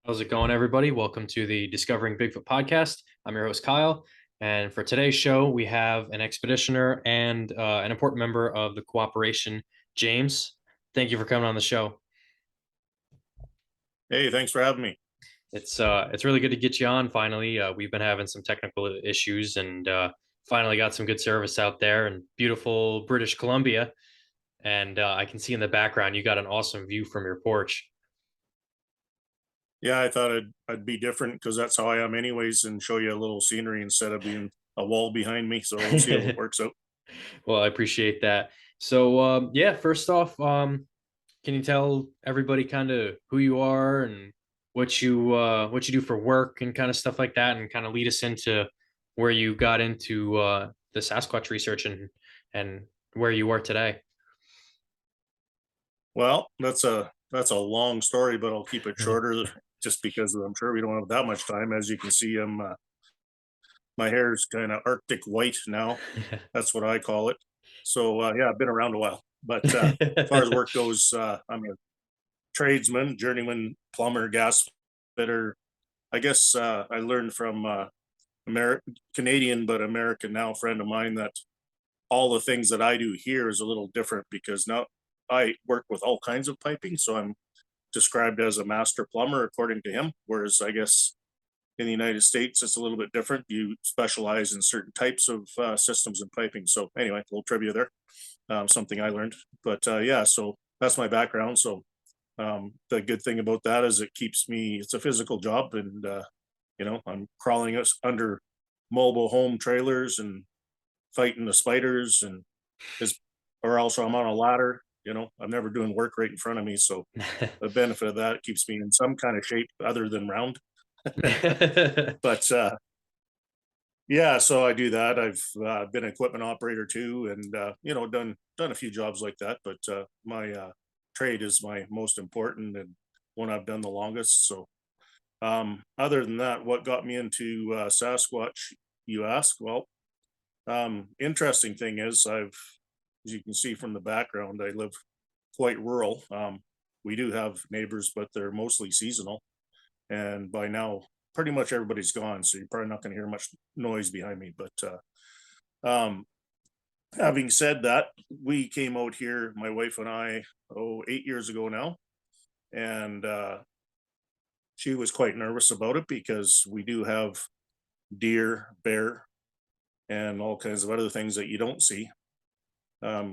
How's it going, everybody? Welcome to the Discovering Bigfoot podcast. I'm your host, Kyle. And for today's show, we have an expeditioner and an important member of the cooperation, James. Thank you for coming on the show. Hey, thanks for having me. It's really good to get you on finally. We've been having some technical issues and finally got some good service out there in beautiful British Columbia. And I can see in the background you got an awesome view from your porch. Yeah, I thought I'd be different because that's how I am anyways, and show you a little scenery instead of being a wall behind me. So we'll see how it works out. Well, I appreciate that. So, yeah, first off, can you tell everybody kind of who you are and what you do for work and kind of stuff like that, and kind of lead us into where you got into the Sasquatch research and where you are today? Well, that's a long story, but I'll keep it shorter just because I'm sure we don't have that much time. As you can see, my hair is kind of Arctic white now. That's what I call it. So yeah, I've been around a while. But as far as work goes, I'm a tradesman, journeyman, plumber, gas fitter. I guess I learned from Canadian but American now friend of mine that all the things that I do here is a little different because now I work with all kinds of piping, so I'm described as a master plumber according to him. Whereas I guess in the United States it's a little bit different. You specialize in certain types of systems and piping. So anyway, a little trivia there, something I learned. But yeah, so that's my background. So the good thing about that is it keeps me. It's a physical job, and I'm crawling us under mobile home trailers and fighting the spiders and is or also I'm on a ladder. I'm never doing work right in front of me. So the benefit of that keeps me in some kind of shape other than round. But yeah, so I do that. I've been an equipment operator too, and done a few jobs like that. But my trade is my most important and one I've done the longest. So other than that, what got me into Sasquatch, you ask? Well, interesting thing is, as you can see from the background, I live quite rural. We do have neighbors, but they're mostly seasonal. And by now, pretty much everybody's gone. So you're probably not going to hear much noise behind me. But um, having said that, we came out here, my wife and I, 8 years ago now. And she was quite nervous about it because we do have deer, bear, and all kinds of other things that you don't see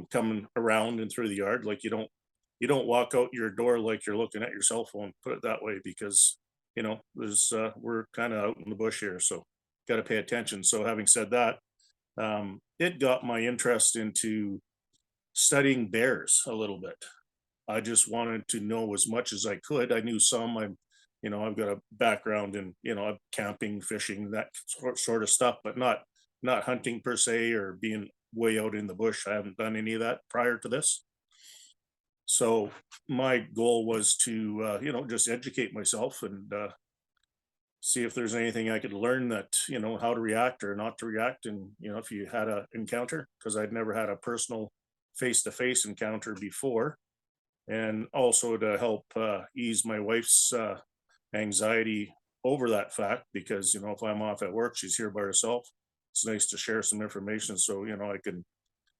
coming around and through the yard. Like you don't walk out your door like you're looking at your cell phone. Put it that way, because there's we're kind of out in the bush here, so got to pay attention. So having said that, it got my interest into studying bears a little bit. I just wanted to know as much as I could. I knew some. I've got a background in camping, fishing, that sort of stuff, but not hunting per se or being way out in the bush. I haven't done any of that prior to this. So my goal was to just educate myself and see if there's anything I could learn, that how to react or not to react, and if you had a encounter, because I'd never had a personal face-to-face encounter before, and also to help ease my wife's anxiety over that fact, because if I'm off at work, she's here by herself. It's nice to share some information, so I can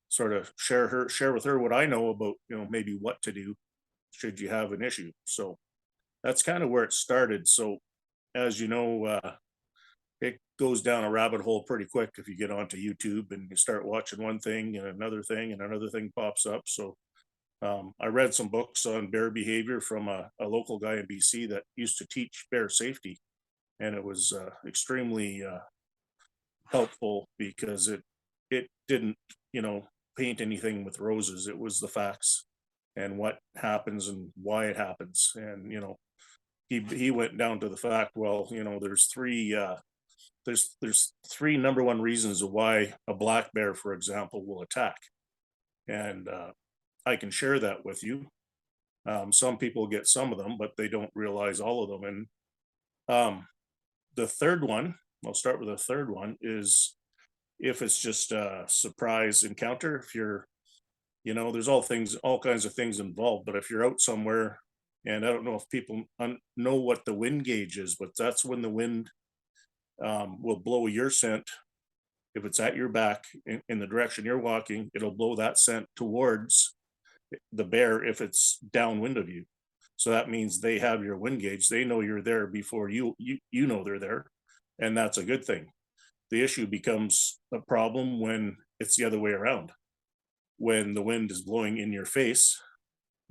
sort of share with her what I know about maybe what to do should you have an issue. So that's kind of where it started. So as you know, it goes down a rabbit hole pretty quick if you get onto YouTube and you start watching one thing and another thing pops up. So I read some books on bear behavior from a local guy in BC that used to teach bear safety, and it was extremely helpful because it didn't paint anything with roses. It was the facts and what happens and why it happens. And he went down to the fact, well, there's three number one reasons of why a black bear, for example, will attack. And I can share that with you. Some people get some of them, but they don't realize all of them. And the third one, I'll start with the third one, is if it's just a surprise encounter. If you're, there's all kinds of things involved, but if you're out somewhere And I don't know if people know what the wind gauge is, but that's when the wind will blow your scent. If it's at your back in the direction you're walking, it'll blow that scent towards the bear if it's downwind of you. So that means they have your wind gauge. They know you're there before you know they're there, and that's a good thing. The issue becomes a problem when it's the other way around. When the wind is blowing in your face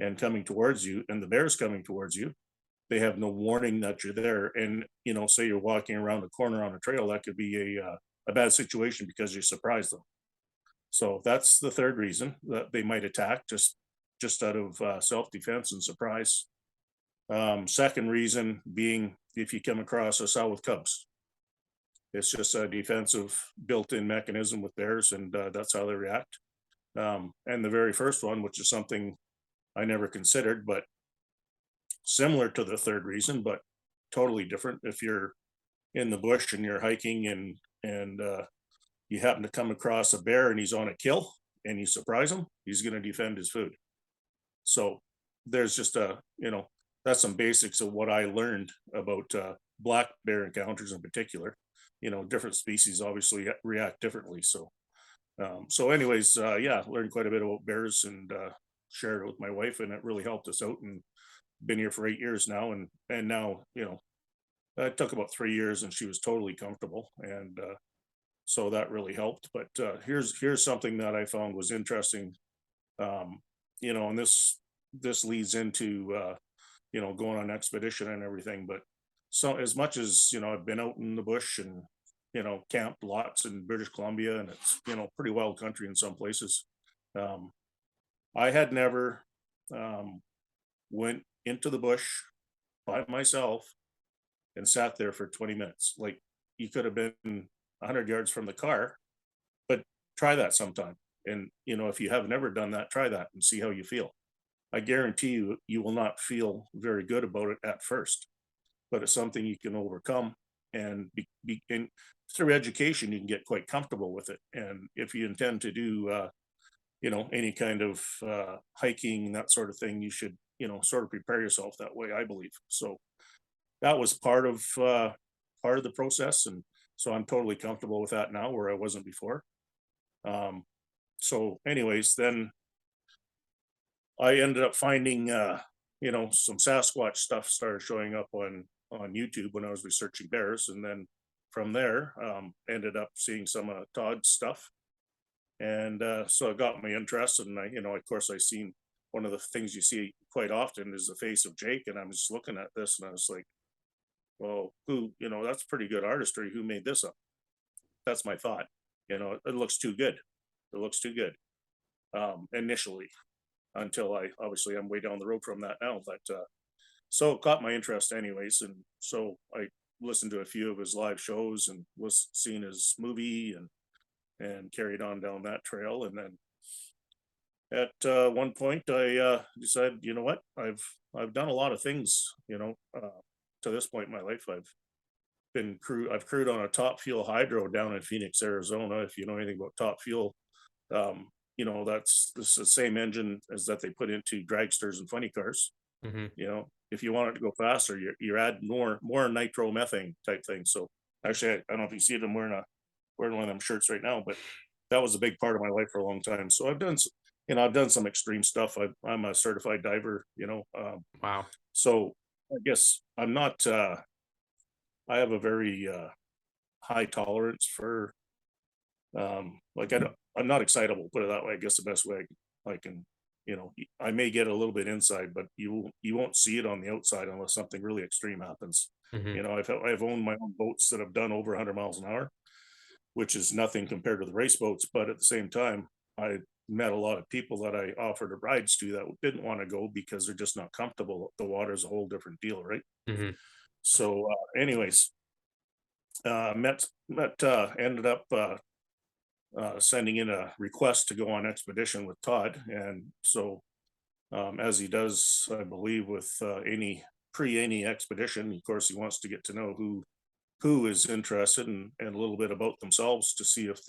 and coming towards you, and the bear's coming towards you, they have no warning that you're there. And say you're walking around a corner on a trail, that could be a bad situation because you surprised them. So that's the third reason that they might attack, just out of self-defense and surprise. Second reason being if you come across a sow with cubs, it's just a defensive built-in mechanism with bears, and that's how they react. And the very first one, which is something I never considered, but similar to the third reason, but totally different. If you're in the bush and you're hiking and you happen to come across a bear and he's on a kill and you surprise him, he's going to defend his food. So there's just that's some basics of what I learned about black bear encounters in particular. Different species obviously react differently. So anyways, yeah, learned quite a bit about bears and shared it with my wife, and it really helped us out. And been here for 8 years now, and now it took about 3 years, and she was totally comfortable, and so that really helped. But here's something that I found was interesting. And this leads into going on expedition and everything. But so as much as I've been out in the bush and camped lots in British Columbia, and it's pretty wild country in some places. Um, I had never went into the bush by myself and sat there for 20 minutes. Like, you could have been 100 yards from the car, but try that sometime. And if you have never done that, try that and see how you feel. I guarantee you will not feel very good about it at first, but it's something you can overcome. And, and through education, you can get quite comfortable with it. And if you intend to do, any kind of hiking, that sort of thing, you should, sort of prepare yourself that way, I believe. So that was part of the process. And so I'm totally comfortable with that now, where I wasn't before. Um, so anyways, then I ended up finding, some Sasquatch stuff started showing up on YouTube when I was researching bears, and then from there, ended up seeing some of Todd's stuff, and so it got my interest. And of course, I seen one of the things you see quite often is the face of Jake, and I'm just looking at this, and I was like, well, that's pretty good artistry. Who made this up? That's my thought. It looks too good. It looks too good. Initially, until I'm way down the road from that now. But so it caught my interest anyways, and so I listened to a few of his live shows and was seen his movie, and carried on down that trail. And then at one point I decided, you know what, I've done a lot of things, to this point in my life. I've crewed on a Top Fuel hydro down in Phoenix, Arizona. If you know anything about Top Fuel, this is the same engine as that they put into dragsters and funny cars. Hmm. If you want it to go faster, you're adding more nitromethane type thing. So actually, I don't know if you see it, I'm wearing one of them shirts right now, but that was a big part of my life for a long time. So I've done some extreme stuff. I'm a certified diver. Wow. So I guess I'm not. I have a very high tolerance for like I'm not excitable, put it that way. I guess the best way I can, I may get a little bit inside, but you won't see it on the outside unless something really extreme happens. Hmm. I've owned my own boats that have done over 100 miles an hour, which is nothing compared to the race boats. But at the same time, I met a lot of people that I offered rides to that didn't want to go because they're just not comfortable. The water is a whole different deal, right? Hmm. So, anyways, ended up sending in a request to go on expedition with Todd. And so, as he does, I believe, with any expedition, of course, he wants to get to know who is interested, and a little bit about themselves to see if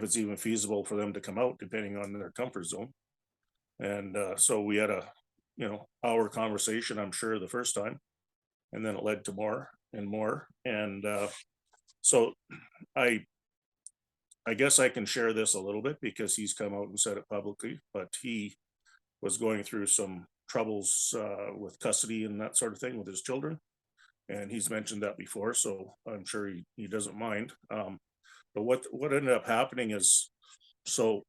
it's even feasible for them to come out, depending on their comfort zone. And so we had a hour conversation, I'm sure, the first time, and then it led to more and more. And so I I guess I can share this a little bit because he's come out and said it publicly, but he was going through some troubles with custody and that sort of thing with his children. And he's mentioned that before, so I'm sure he doesn't mind. But what ended up happening is, so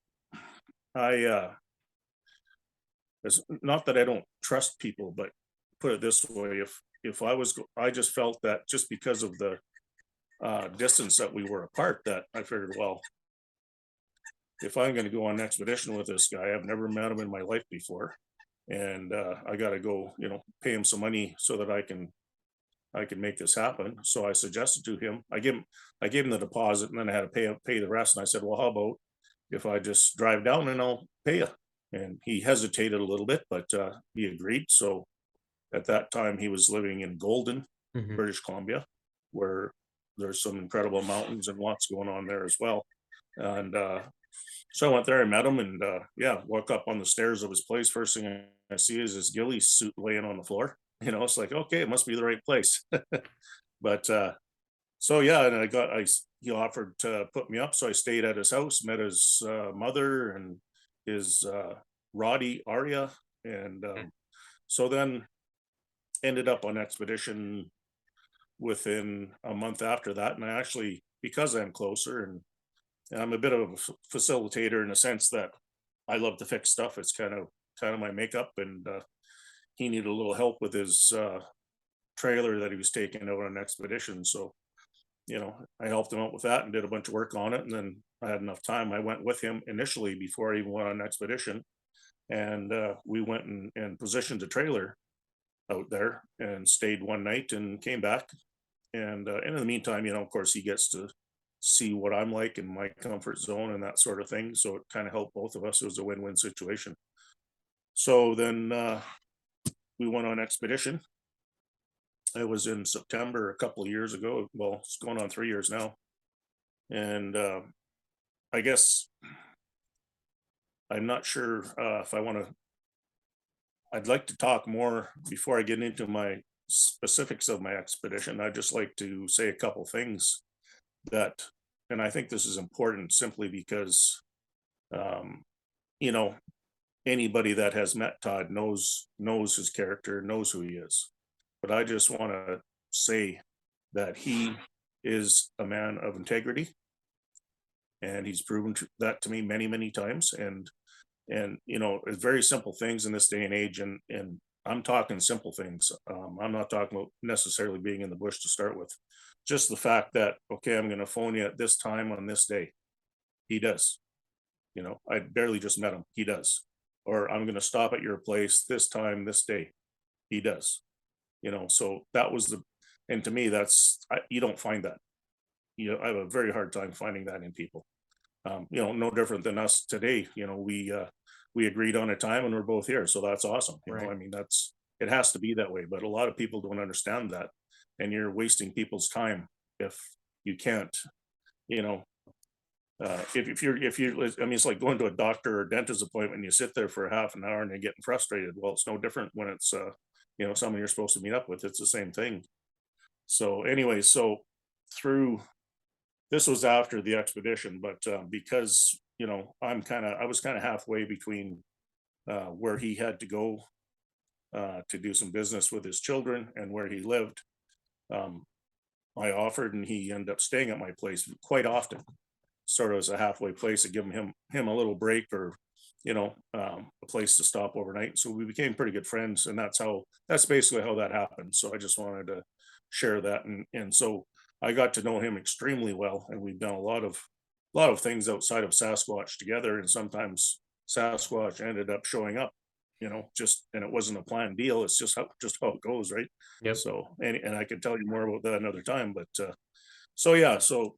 I it's not that I don't trust people, but put it this way: if I just felt that just because of the distance that we were apart, that I figured, well, if I'm going to go on an expedition with this guy, I've never met him in my life before, and I got to go, pay him some money so that I can make this happen. So I suggested to him, I gave him the deposit, and then I had to pay the rest. And I said, well, how about if I just drive down and I'll pay you? And he hesitated a little bit, but he agreed. So at that time, he was living in Golden, Hmm. British Columbia, where there's some incredible mountains and lots going on there as well. And so I went there, I met him, and yeah, walk up on the stairs of his place. First thing I see is his ghillie suit laying on the floor. It's like, okay, it must be the right place. But so yeah, and he offered to put me up, so I stayed at his house, met his mother and his Roddy Arya, and so then ended up on expedition within a month after that. And I actually, because I'm closer and I'm a bit of a facilitator in the sense that I love to fix stuff. It's kind of my makeup, and he needed a little help with his trailer that he was taking out on an expedition. So I helped him out with that and did a bunch of work on it. And then I had enough time. I went with him initially before I even went on an expedition, and we went and positioned a trailer out there and stayed one night and came back. And in the meantime, of course, he gets to see what I'm like in my comfort zone and that sort of thing. So it kind of helped both of us. It was a win-win situation. So then we went on expedition. It was in September a couple of years ago. Well, it's going on 3 years now. And I guess I'm not sure if I want to. I'd like to talk more before I get into my specifics of my expedition. I'd just like to say a couple things that, and I think this is important simply because, um, you know, anybody that has met Todd knows his character, knows who he is. But I just want to say that he is a man of integrity, and he's proven that to me many, many times. And it's very simple things in this day and age, and I'm talking simple things. I'm not talking about necessarily being in the bush to start with. Just the fact that, okay, I'm going to phone you at this time on this day. He does. I barely just met him. He does. Or I'm going to stop at your place this time, this day. He does. So that was and to me, you don't find that. I have a very hard time finding that in people. No different than us today. We agreed on a time and we're both here. So that's awesome. Right. I mean, it has to be that way, but a lot of people don't understand that. And you're wasting people's time if you can't, you know, if you I mean, it's like going to a doctor or dentist appointment and you sit there for a half an hour and you're getting frustrated. Well, it's no different when it's someone you're supposed to meet up with. It's the same thing. So anyway, so through this was after the expedition, but because I was kind of halfway between where he had to go to do some business with his children and where he lived. um, I offered, and he ended up staying at my place quite often, sort of as a halfway place to give him a little break, or a place to stop overnight. So we became pretty good friends, and that's basically how that happened. So I just wanted to share that, and so I got to know him extremely well, and we've done a lot of things outside of Sasquatch together, and sometimes Sasquatch ended up showing up, just, and it wasn't a planned deal. It's just how it goes, right? Yep. So, and I could tell you more about that another time, but so yeah, so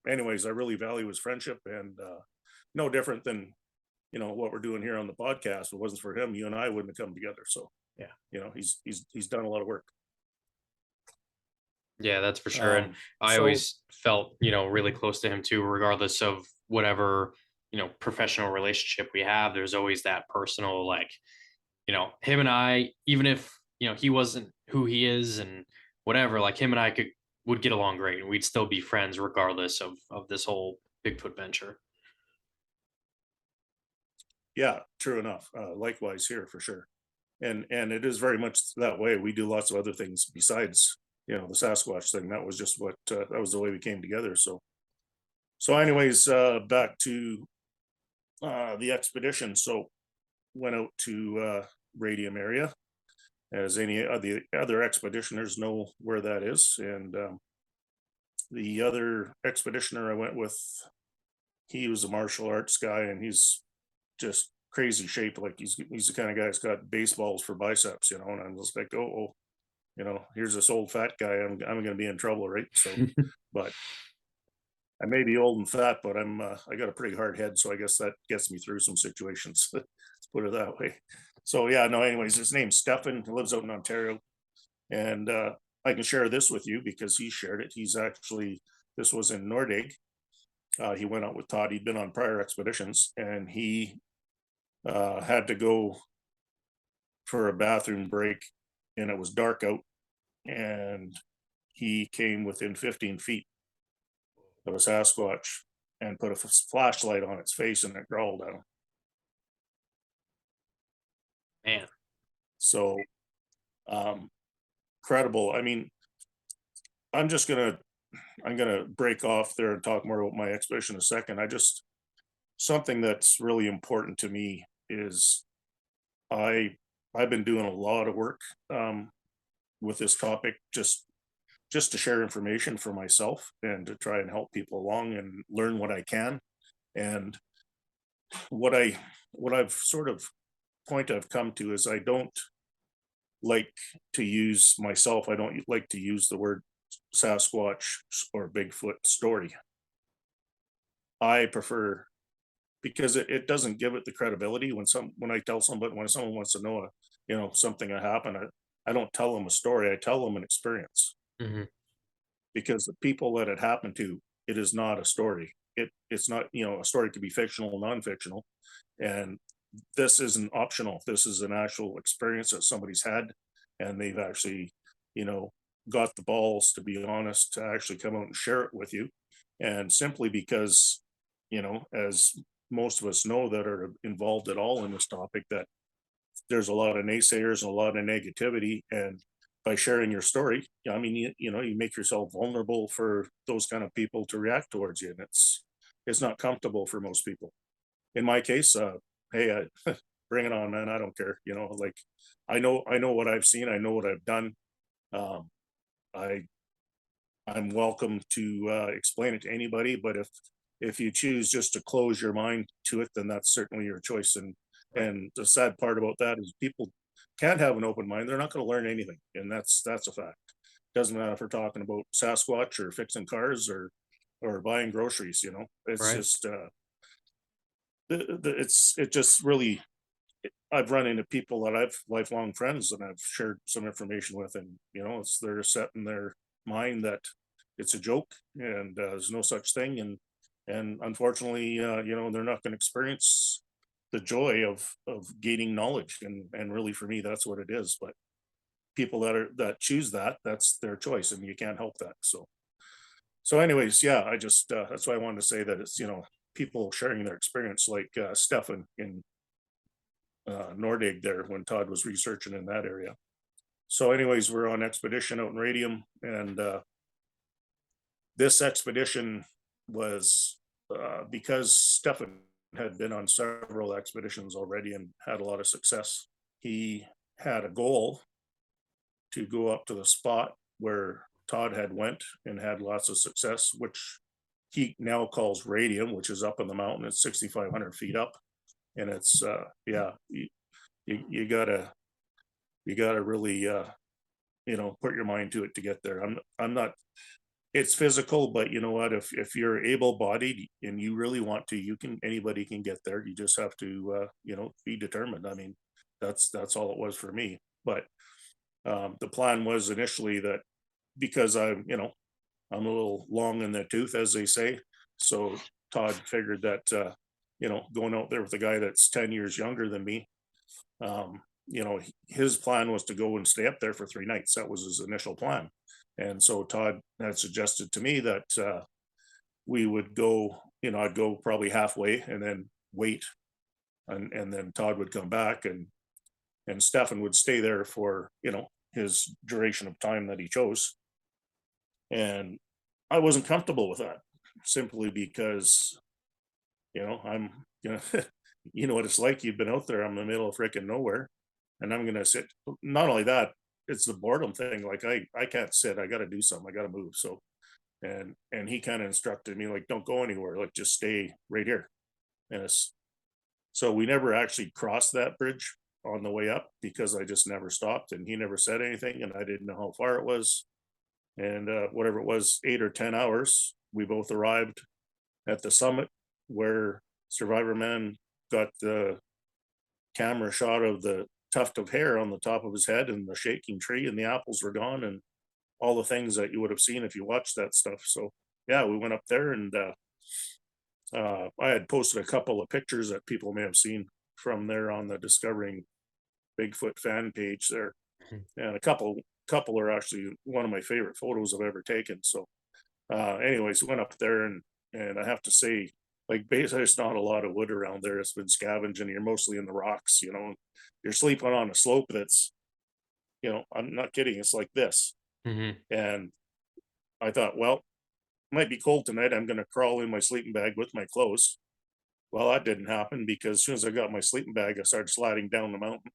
anyways, I really value his friendship, and no different than what we're doing here on the podcast. If it wasn't for him, you and I wouldn't have come together. So Yeah. he's done a lot of work. Yeah, that's for sure. And Um, I so always felt, really close to him too, regardless of whatever, professional relationship we have. There's always that personal, like, him and I, even if he wasn't who he is and whatever, like him and I would get along great, and we'd still be friends regardless of this whole Bigfoot venture. Yeah, true enough. Likewise here for sure. And it is very much that way. We do lots of other things besides, the Sasquatch thing. That was just what that was the way we came together. So anyways, back to the expedition. So went out to Radium area, as any of the other expeditioners know where that is. And the other expeditioner I went with, he was a martial arts guy, and he's just crazy shape. Like he's the kind of guy that's got baseballs for biceps, and I'm just like, oh, here's this old fat guy. I'm going to be in trouble, right? So, but I may be old and fat, but I got a pretty hard head, so I guess that gets me through some situations. Let's put it that way. So yeah, no. Anyways, his name's Stefan. He lives out in Ontario, and I can share this with you because he shared it. He's actually this was in Nordig. He went out with Todd. He'd been on prior expeditions, and he had to go for a bathroom break, and it was dark out, and he came within 15 feet of a Sasquatch and put a flashlight on its face, and it growled at him. Man. So credible. I mean, I'm just gonna I'm gonna break off there and talk more about my expedition in a second. Something that's really important to me is I I've been doing a lot of work with this topic, just to share information for myself and to try and help people along and learn what I can. And what I what I've sort of point I've come to is I don't like to use myself. I don't like to use the word Sasquatch or Bigfoot story. I prefer, because it doesn't give it the credibility when I tell somebody, when someone wants to know something that happened. I don't tell them a story. I tell them an experience, Hmm. because the people that it happened to, it is not a story. It's not, a story could be fictional, non-fictional, and this isn't optional. This is an actual experience that somebody's had, and they've actually, you know, got the balls, to be honest, to actually come out and share it with you. And simply because, as most of us know that are involved at all in this topic, that there's a lot of naysayers and a lot of negativity. And by sharing your story, I mean, you make yourself vulnerable for those kind of people to react towards you. And it's not comfortable for most people. In my case, hey, bring it on, man. I don't care. Like, I know what I've seen. I know what I've done. Um, I I'm welcome to explain it to anybody, but if you choose just to close your mind to it, then that's certainly your choice. And Right. and the sad part about that is people can't have an open mind. They're not going to learn anything, and that's a fact. Doesn't matter if we're talking about Sasquatch or fixing cars or buying groceries. It's Right. just it just really, I've run into people that I've lifelong friends and I've shared some information with, and they're set in their mind that it's a joke and there's no such thing, and unfortunately, they're not going to experience the joy of gaining knowledge, and really for me that's what it is. But people that choose that's their choice, and you can't help that. So anyways, yeah, I just that's why I wanted to say that it's people sharing their experience, like Stefan in Nordig there when Todd was researching in that area. So, anyways, we're on expedition out in Radium, and this expedition was because Stefan had been on several expeditions already and had a lot of success. He had a goal to go up to the spot where Todd had went and had lots of success, which he now calls Radium, which is up in the mountain. It's 6,500 feet up, and it's yeah, you gotta really put your mind to it to get there. I'm not, it's physical, but you know what, if you're able bodied and you really want to, anybody can get there. You just have to be determined. I mean, that's all it was for me. But the plan was initially that, because I'm a little long in the tooth, as they say. So Todd figured that going out there with a guy that's 10 years younger than me, his plan was to go and stay up there for 3 nights. That was his initial plan. And so Todd had suggested to me that we would go, I'd go probably halfway and then wait, and then Todd would come back, and Stefan would stay there for, his duration of time that he chose. And I wasn't comfortable with that, simply because, I'm, you know what it's like. You've been out there. I'm in the middle of freaking nowhere, and I'm gonna sit. Not only that, it's the boredom thing. Like I can't sit. I got to do something. I got to move. So and he kind of instructed me, like, don't go anywhere. Like, just stay right here. And it's so we never actually crossed that bridge on the way up because I just never stopped, and he never said anything, and I didn't know how far it was. And whatever it was, 8 or 10 hours, we both arrived at the summit where Survivor Man got the camera shot of the tuft of hair on the top of his head and the shaking tree, and the apples were gone, and all the things that you would have seen if you watched that stuff. So yeah, we went up there, and I had posted a couple of pictures that people may have seen from there on the Discovering Bigfoot fan page there, and a couple are actually one of my favorite photos I've ever taken. So anyways, went up there, and I have to say, like, basically, there's not a lot of wood around there. It's been scavenging. You're mostly in the rocks. You're sleeping on a slope that's, I'm not kidding. It's like this. Hmm. And I thought, well, it might be cold tonight. I'm going to crawl in my sleeping bag with my clothes. Well, that didn't happen, because as soon as I got my sleeping bag, I started sliding down the mountain.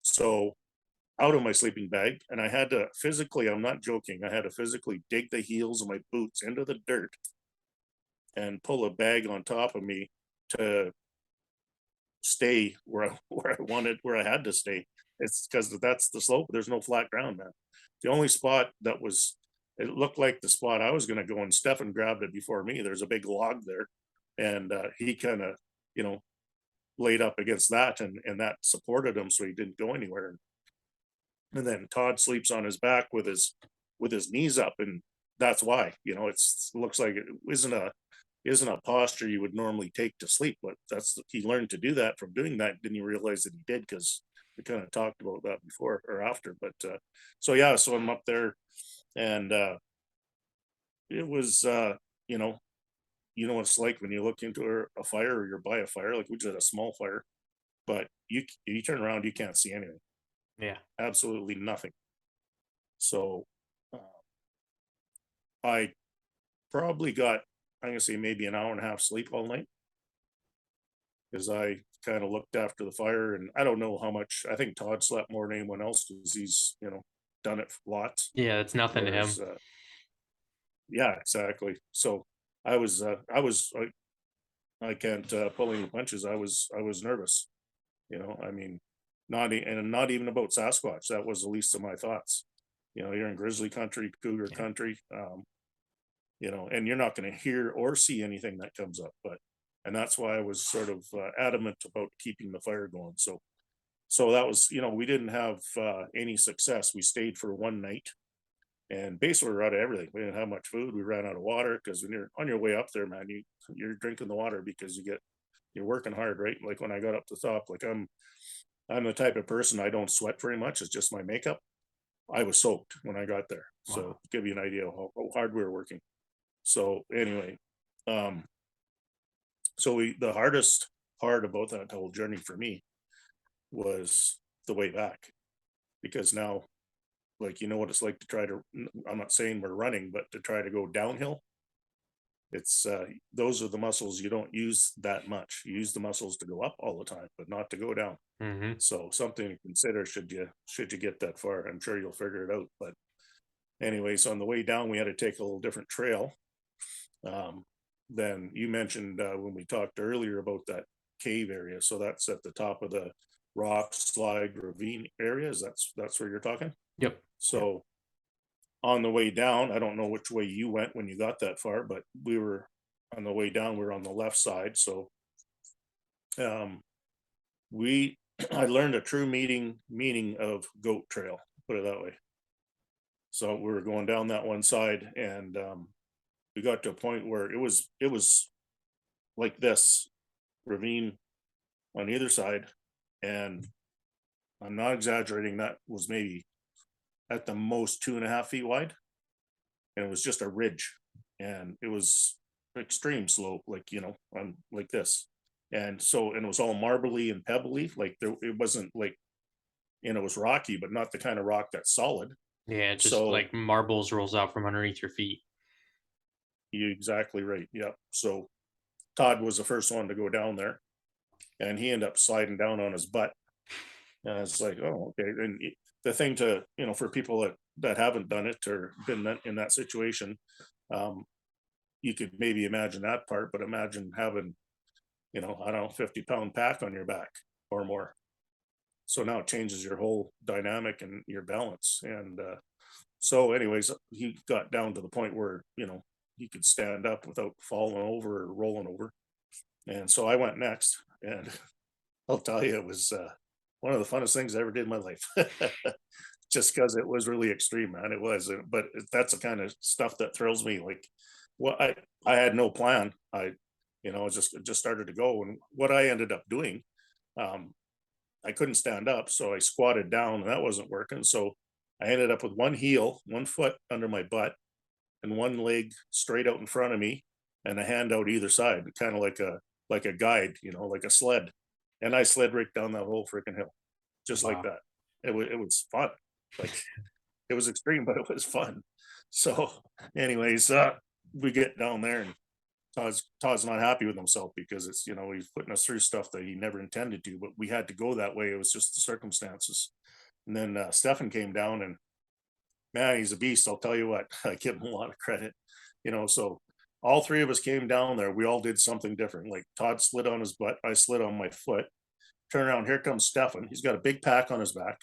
So out of my sleeping bag, and I had to physically, I'm not joking, I had to physically dig the heels of my boots into the dirt and pull a bag on top of me to stay where I had to stay. It's because that's the slope. There's no flat ground, man. The only spot that was, it looked like the spot I was going to go, and Stefan grabbed it before me. There's a big log there, and he kind of, you know, laid up against that, and that supported him, so he didn't go anywhere. And then Todd sleeps on his back with his knees up, and that's why, it looks like it isn't a posture you would normally take to sleep, but he learned to do that from doing that. Didn't you realize that he did? Because we kind of talked about that before or after. But so yeah, so I'm up there, and it was you know what it's like when you look into a fire, or you're by a fire. Like, we just had a small fire, but you turn around, you can't see anything, Yeah. absolutely nothing. So uh, I probably got, I'm gonna say, maybe an hour and a half sleep all night, because I kind of looked after the fire, and I don't know how much. I think Todd slept more than anyone else, because he's, done it lots. Yeah, it's nothing to Whereas, him. yeah, exactly. So I can't pull any punches. I was nervous. I mean, not even about Sasquatch. That was the least of my thoughts. You're in grizzly country, cougar Yeah. country. And you're not going to hear or see anything that comes up. And that's why I was sort of adamant about keeping the fire going. So that was, we didn't have any success. We stayed for one night, and basically we were out of everything. We didn't have much food. We ran out of water, because when you're on your way up there, man, you're drinking the water, because you're working hard, right? Like, when I got up the top, like, I'm the type of person, I don't sweat very much. It's just my makeup. I was soaked when I got there. So Wow. to give you an idea of how hard we were working. So anyway, um, the hardest part about that whole journey for me was the way back, because now, like, what it's like to try to, I'm not saying we're running, but to try to go downhill, it's those are the muscles you don't use that much. You use the muscles to go up all the time, but not to go down. Hmm. So something to consider, should you get that far. I'm sure you'll figure it out. But anyways, on the way down, we had to take a little different trail. Um, then you mentioned when we talked earlier about that cave area. So that's at the top of the rock slide ravine areas. That's where you're talking. Yep. Yep. So on the way down, I don't know which way you went when you got that far, but we were on the way down. We are on the left side. So um, we I learned a true meaning of goat trail. Put it that way. So we were going down that one side, and we got to a point where it was like this ravine on either side, and I'm not exaggerating, that was maybe at the most 2.5 feet wide, and it was just a ridge, and it was extreme slope, like, on like this. And so, and it was all marbly and pebbly, like there, it wasn't like, it was rocky, but not the kind of rock that's solid. Yeah, just So like marbles rolls out from underneath your feet. you're exactly right. Yeah. So Todd was the first one to go down there, and he ended up sliding down on his butt. And it's like, oh, okay. And the thing to, for people that haven't done it or been in that situation, um, you could maybe imagine that part, but imagine having, I don't know, 50-pound pack on your back or more. So now it changes your whole dynamic and your balance. And so, anyways, he got down to the point where, he could stand up without falling over or rolling over. And so I went next, and I'll tell you, it was one of the funnest things I ever did in my life. Just because it was really extreme, man. It was, but that's the kind of stuff that thrills me. Like, well, I had no plan. Just started to go, and what I ended up doing, um, I couldn't stand up, so I squatted down, and that wasn't working. So I ended up with one heel, one foot under my butt, and one leg straight out in front of me, and a hand out either side, kind of like a guide, like a sled. And I slid right down that whole freaking hill, just like Wow. that. It was fun. Like, it was extreme, but it was fun. So, anyways, we get down there, and Todd's not happy with himself because it's, he's putting us through stuff that he never intended to, but we had to go that way. It was just the circumstances. And then Stefan came down, and man, he's a beast. I'll tell you what, I give him a lot of credit. So all three of us came down there. We all did something different. Like Todd slid on his butt, I slid on my foot. Turn around, here comes Stefan. He's got a big pack on his back.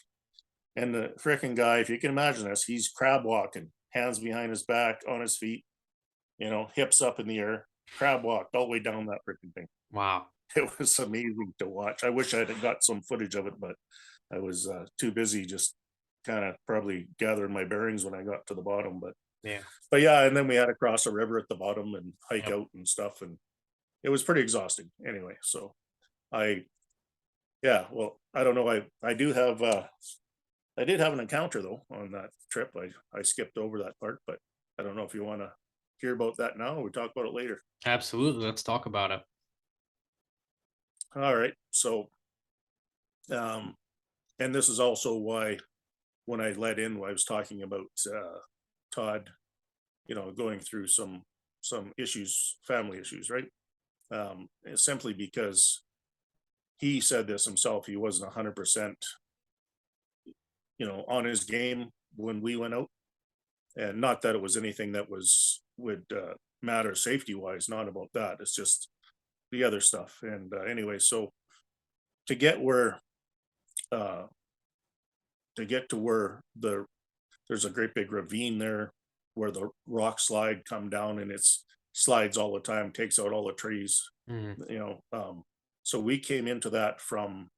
And the freaking guy, if you can imagine this, he's crab walking, hands behind his back, on his feet, hips up in the air, crab walked all the way down that freaking thing. Wow. It was amazing to watch. I wish I had got some footage of it, but I was too busy just kind of probably gathering my bearings when I got to the bottom. Yeah. But yeah, and then we had to cross a river at the bottom and hike Yep. out and stuff, and it was pretty exhausting. Anyway, so I yeah, well, I don't know. I did have an encounter though on that trip. I skipped over that part, but I don't know if you want to hear about that now or we talk about it later. Absolutely. Let's talk about it. All right. So um and this is also why when I let in, I was talking about Todd, going through some issues, family issues, right? It's simply because he said this himself. He wasn't 100%, on his game when we went out, and not that it was anything that would matter safety wise. Not about that. It's just the other stuff. And anyway, so to get where uh, to get to where there's a great big ravine there where the rock slide come down, and it's slides all the time, takes out all the trees, Mhm. so we came into that from,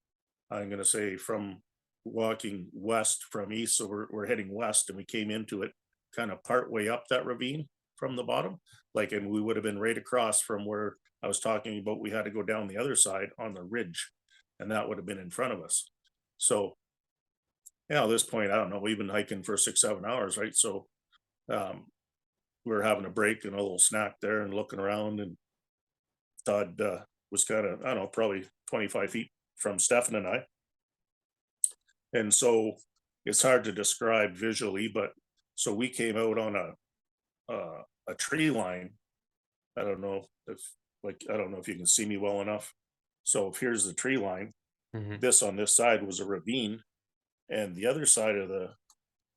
I'm going to say, from walking west from east. So we're heading west, and we came into it kind of part way up that ravine from the bottom, like, and we would have been right across from where I was talking about. We had to go down the other side on the ridge, and that would have been in front of us. So yeah, at this point, I don't know, we've been hiking for 6 7 hours, right? So um we were having a break and a little snack there and looking around, and Todd was kind of, I don't know, probably 25 feet from Stefan and I. And so it's hard to describe visually, but so we came out on a tree line. I don't know if, like, I don't know if you can see me well enough. So if here's the tree line, Mhm. this on this side was a ravine, and the other side of the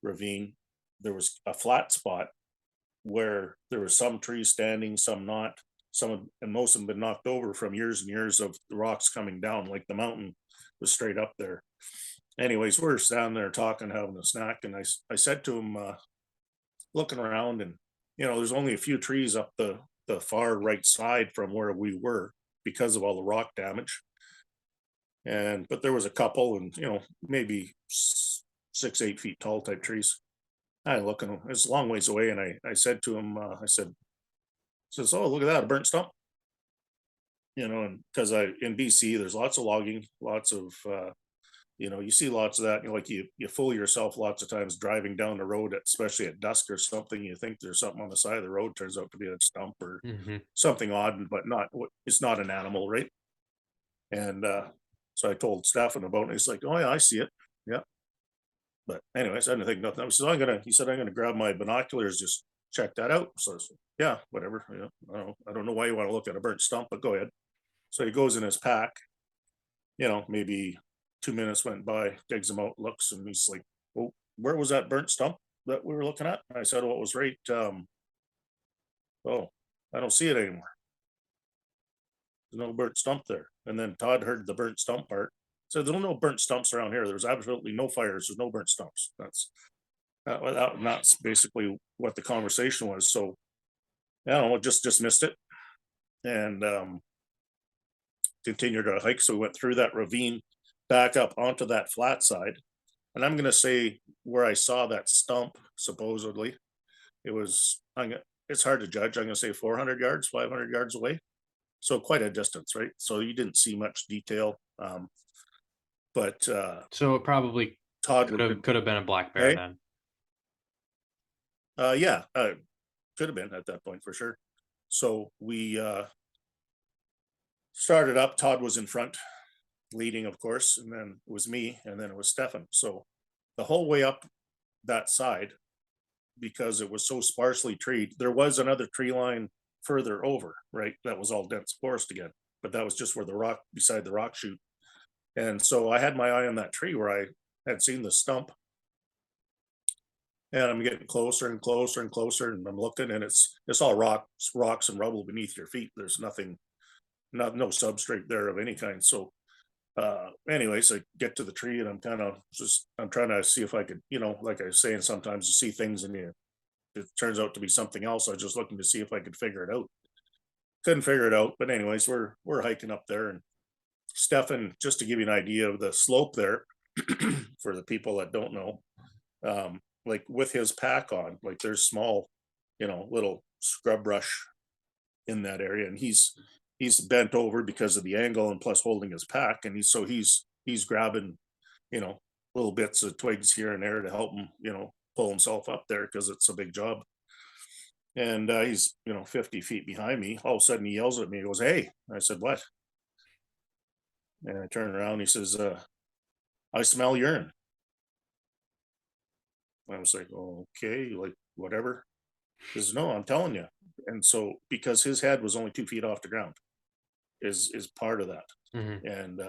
ravine, there was a flat spot where there were some trees standing, some not. And most of them been knocked over from years and years of the rocks coming down, like the mountain was straight up there. Anyways, we're standing there talking, having a snack, and I said to him, looking around, and there's only a few trees up the far right side from where we were because of all the rock damage, and but there was a couple, and maybe 6 8 feet tall type trees. I look, and it's a long ways away, and I said to him, I said, "Oh, look at that, a burnt stump." and because I in BC, there's lots of logging, lots of you see lots of that. Like you fool yourself lots of times driving down the road, especially at dusk or something. You think there's something on the side of the road, turns out to be a stump or Hmm. something odd, but not. It's not an animal, right? And so I told Stefan about it. He's like, "Oh yeah, I see it. Yeah." But anyways, I didn't think nothing. He said, I'm gonna grab my binoculars, just check that out. So I said, yeah, whatever. Yeah, I don't know why you want to look at a burnt stump, but go ahead. So he goes in his pack, maybe 2 minutes went by, digs them out, looks, and he's like, "Well, where was that burnt stump that we were looking at?" And I said, "Well, it was right, oh, I don't see it anymore. There's no burnt stump there." And then Todd heard the burnt stump part. Said, "There's no burnt stumps around here. There's absolutely no fires. There's no burnt stumps." That's basically what the conversation was. So I don't know, just dismissed it and continued our hike. So we went through that ravine, back up onto that flat side. And I'm going to say where I saw that stump, supposedly, it was, it's hard to judge. I'm going to say 400 yards, 500 yards away. So quite a distance, right? So you didn't see much detail. But So it probably Todd could was have in, could have been a black bear hey, then. yeah, could have been at that point for sure. So we started up. Todd was in front, leading, of course, and then it was me, and then it was Stefan. So the whole way up that side, because it was so sparsely treed, there was another tree line further over, right? That was all dense forest again, but that was just where the rock beside the rock chute. And so I had my eye on that tree where I had seen the stump, and I'm getting closer and closer and closer, and I'm looking, and it's all rocks and rubble beneath your feet. There's nothing, no substrate there of any kind. So anyways, I get to the tree and I'm trying to see if I could, like I was saying, sometimes you see things and it turns out to be something else. I was just looking to see if I could figure it out. Couldn't figure it out, but anyways, we're hiking up there, and Stefan, just to give you an idea of the slope there, for the people that don't know, like with his pack on, like there's small, little scrub brush in that area, and he's bent over because of the angle, and plus holding his pack, and he's grabbing, you know little bits of twigs here and there to help him, pull himself up there because it's a big job. And he's 50 feet behind me. All of a sudden he yells at me. He goes, "Hey!" I said, "What?" And I turn around. He says, "I smell urine." I was like, "Okay, like whatever." He says, "No, I'm telling you." And so because his head was only 2 feet off the ground is part of that. Hmm. And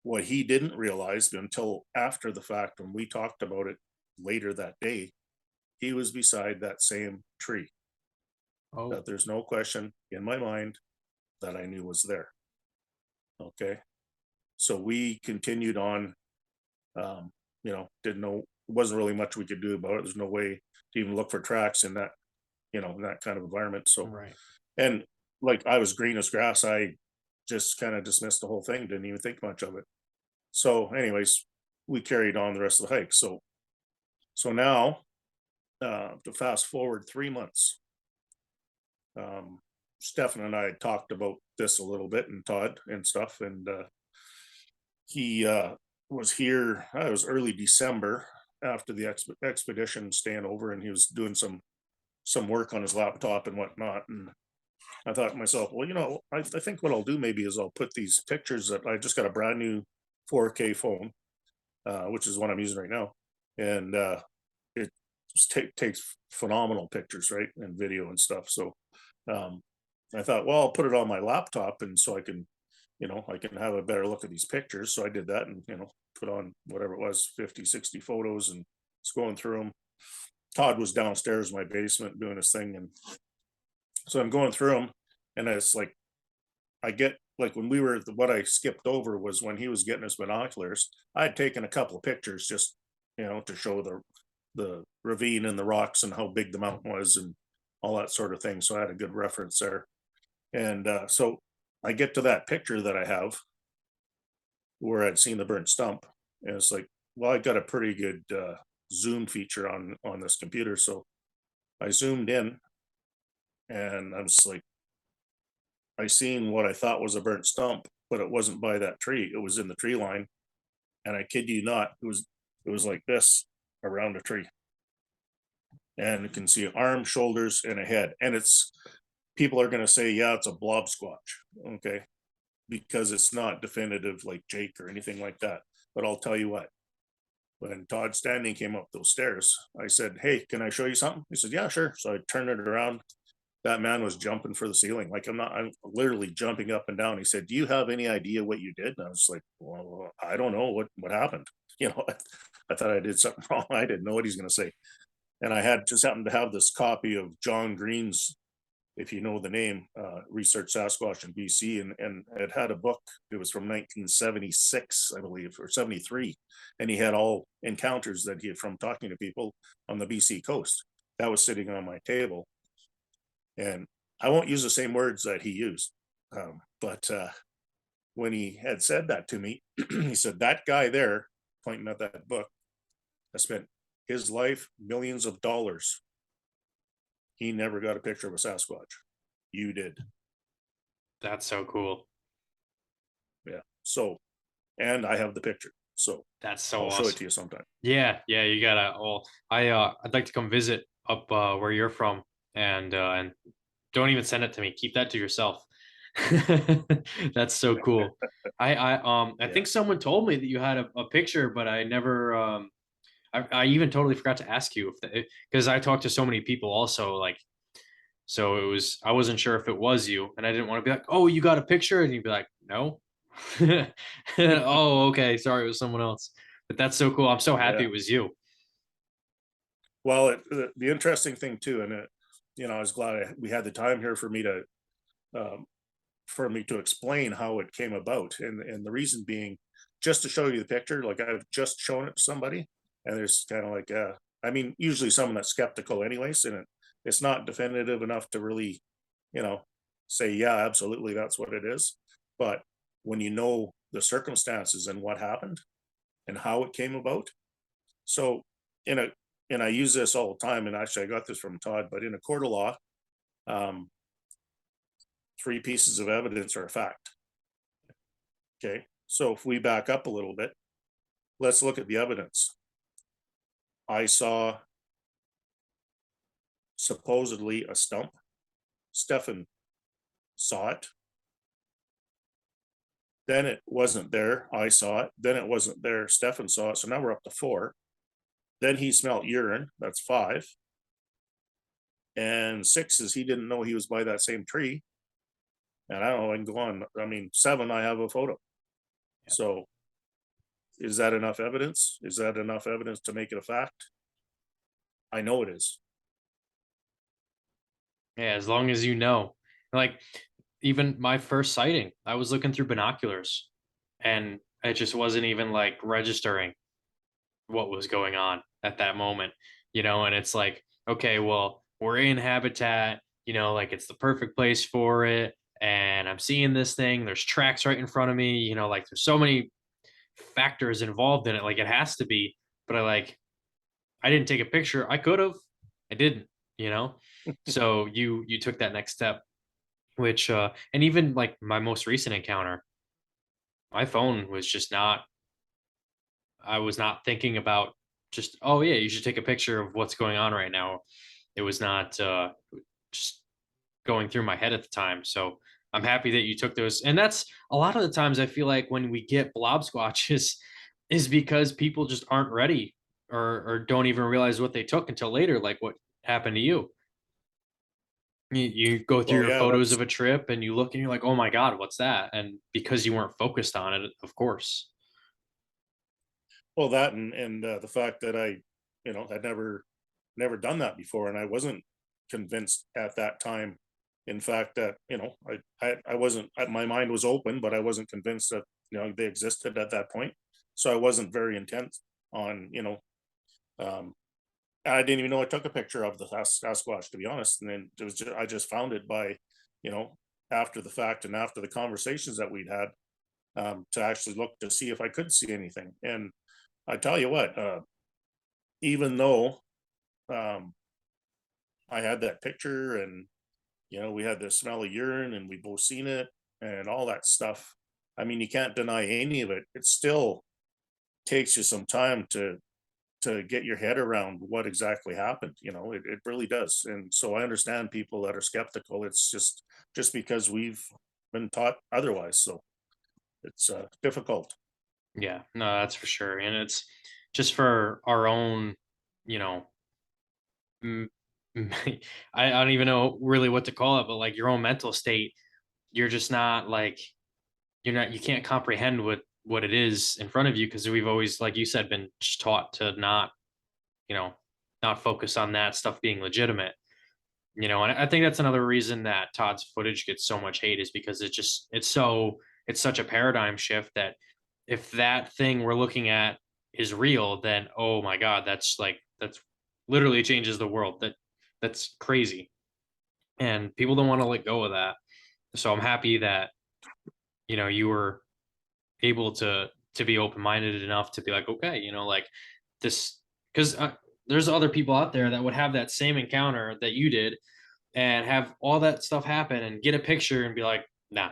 what he didn't realize until after the fact, when we talked about it later that day, he was beside that same tree Oh, that there's no question in my mind that I knew was there. Okay. So we continued on. Didn't know, wasn't really much we could do about it. There's no way to even look for tracks in that, in that kind of environment. So, right. and like I was green as grass, I just kind of dismissed the whole thing, didn't even think much of it. So, anyways, we carried on the rest of the hike. So now, to fast forward 3 months, um, Stefan and I had talked about this a little bit, and Todd and stuff, and he was here. It was early December after the expedition staying over, and he was doing some work on his laptop and whatnot. And I thought to myself, well, I think what I'll do maybe is I'll put these pictures that I just got a brand new 4K phone, which is what I'm using right now, and it just takes phenomenal pictures, right, and video and stuff. So um, I thought, well, I'll put it on my laptop, and so I can have a better look at these pictures. So I did that, and put on whatever it was, 50, 60 photos, and was going through them. Todd was downstairs in my basement doing his thing, and so I'm going through them, and it's like I get like when we were what I skipped over was when he was getting his binoculars. I had taken a couple of pictures just to show the ravine and the rocks and how big the mountain was and all that sort of thing. So I had a good reference there. And so I get to that picture that I have where I'd seen the burnt stump, and it's like, well, I got a pretty good zoom feature on this computer, so I zoomed in, and I was like, I seen what I thought was a burnt stump, but it wasn't by that tree. It was in the tree line, and I kid you not, it was like this around a tree, and you can see arms, shoulders, and a head. And it's people are going to say, yeah, it's a blob squatch, okay, because it's not definitive like Jake or anything like that. But I'll tell you what, when Todd Standing came up those stairs, I said, "Hey, can I show you something?" He said, "Yeah, sure." So I turned it around. That man was jumping for the ceiling. Like I'm literally jumping up and down. He said, "Do you have any idea what you did?" And I was like, "Well, I don't know what happened." You know, I thought I did something wrong. I didn't know what he's going to say. And I had just happened to have this copy of John Green's, if you know the name, Research Sasquatch in BC, and it had a book. It was from 1976, I believe, or 73, and he had all encounters that he had from talking to people on the BC coast. That was sitting on my table, and I won't use the same words that he used, but when he had said that to me, he said that guy there, pointing at that book, I spent his life millions of dollars. He never got a picture of a Sasquatch. You did. That's so cool. Yeah. So, and I have the picture. So That's so I'll show it awesome. to you sometime. Yeah, yeah, you gotta. Well, I'd like to come visit up where you're from, and don't even send it to me. Keep that to yourself. That's so cool. I Yeah. think someone told me that you had a picture, but I never I even totally forgot to ask you if because I talked to so many people also like so it was I wasn't sure if it was you and I didn't want to be like, "Oh, you got a picture?" and you'd be like, "No." Oh, okay, sorry, it was someone else. But that's so cool. I'm so happy Yeah. it was you. Well, the interesting thing too, and I was glad we had the time here um, for me to explain how it came about, and the reason being, just to show you the picture. Like I've just shown it to somebody, and there's kind of like, I mean, usually someone that's skeptical, anyways, and it's not definitive enough to really, you know, say, yeah, absolutely, that's what it is. But when you know the circumstances and what happened and how it came about, so in a and I use this all the time, and actually I got this from Todd, but in a court of law, um, three pieces of evidence are a fact. Okay. So if we back up a little bit, let's look at the evidence. I saw supposedly a stump. Stefan saw it. Then it wasn't there. I saw it. Then it wasn't there. Stefan saw it. So now we're up to four. Then he smelled urine. That's five. And six is he didn't know he was by that same tree. And I don't know, I can go on. I mean, seven, I have a photo. Yeah. So is that enough evidence? Is that enough evidence to make it a fact? I know it is. Yeah, as long as you know. Like even my first sighting, I was looking through binoculars and it just wasn't even like registering what was going on at that moment, and it's like, okay, well, we're in habitat, like it's the perfect place for it. And I'm seeing this thing, there's tracks right in front of me, like there's so many factors involved in it. Like it has to be, but I didn't take a picture. I could have, I didn't, you know? So you took that next step, which and even like my most recent encounter, my phone was just not I was not thinking about just, oh yeah, you should take a picture of what's going on right now. It was not just going through my head at the time. So I'm happy that you took those. And that's a lot of the times I feel like when we get blob squatches is because people just aren't ready or don't even realize what they took until later, like what happened to you. You go through Well, your yeah, photos that's of a trip and you look and you're like, oh my God, what's that? And because you weren't focused on it, of course. well that and the fact that had never done that before, and I wasn't convinced at that time. In fact, that I wasn't. My mind was open, but I wasn't convinced that they existed at that point. So I wasn't very intent on Um, I didn't even know I took a picture of the Sasquatch, to be honest. And then I just found it by you know after the fact and after the conversations that we'd had, to actually look to see if I could see anything. And I tell you what, even though um, I had that picture and We had the smell of urine and we both seen it and all that stuff. I mean, you can't deny any of it. It still takes you some time to get your head around what exactly happened. It really does. And so I understand people that are skeptical. It's just because we've been taught otherwise. So it's difficult. Yeah, no, that's for sure. And it's just for our own, you know, mm, I don't even know really what to call it, but like your own mental state, you're just not like, you can't comprehend what it is in front of you because we've always, like you said, been just taught to not, you know, not focus on that stuff being legitimate. And I think that's another reason that Todd's footage gets so much hate is because it's such a paradigm shift that if that thing we're looking at is real, then oh my god, that's literally changes the world. That's crazy. And people don't want to let go of that. So I'm happy that, you were able to be open-minded enough to be like, okay, like this, because there's other people out there that would have that same encounter that you did and have all that stuff happen and get a picture and be like, nah,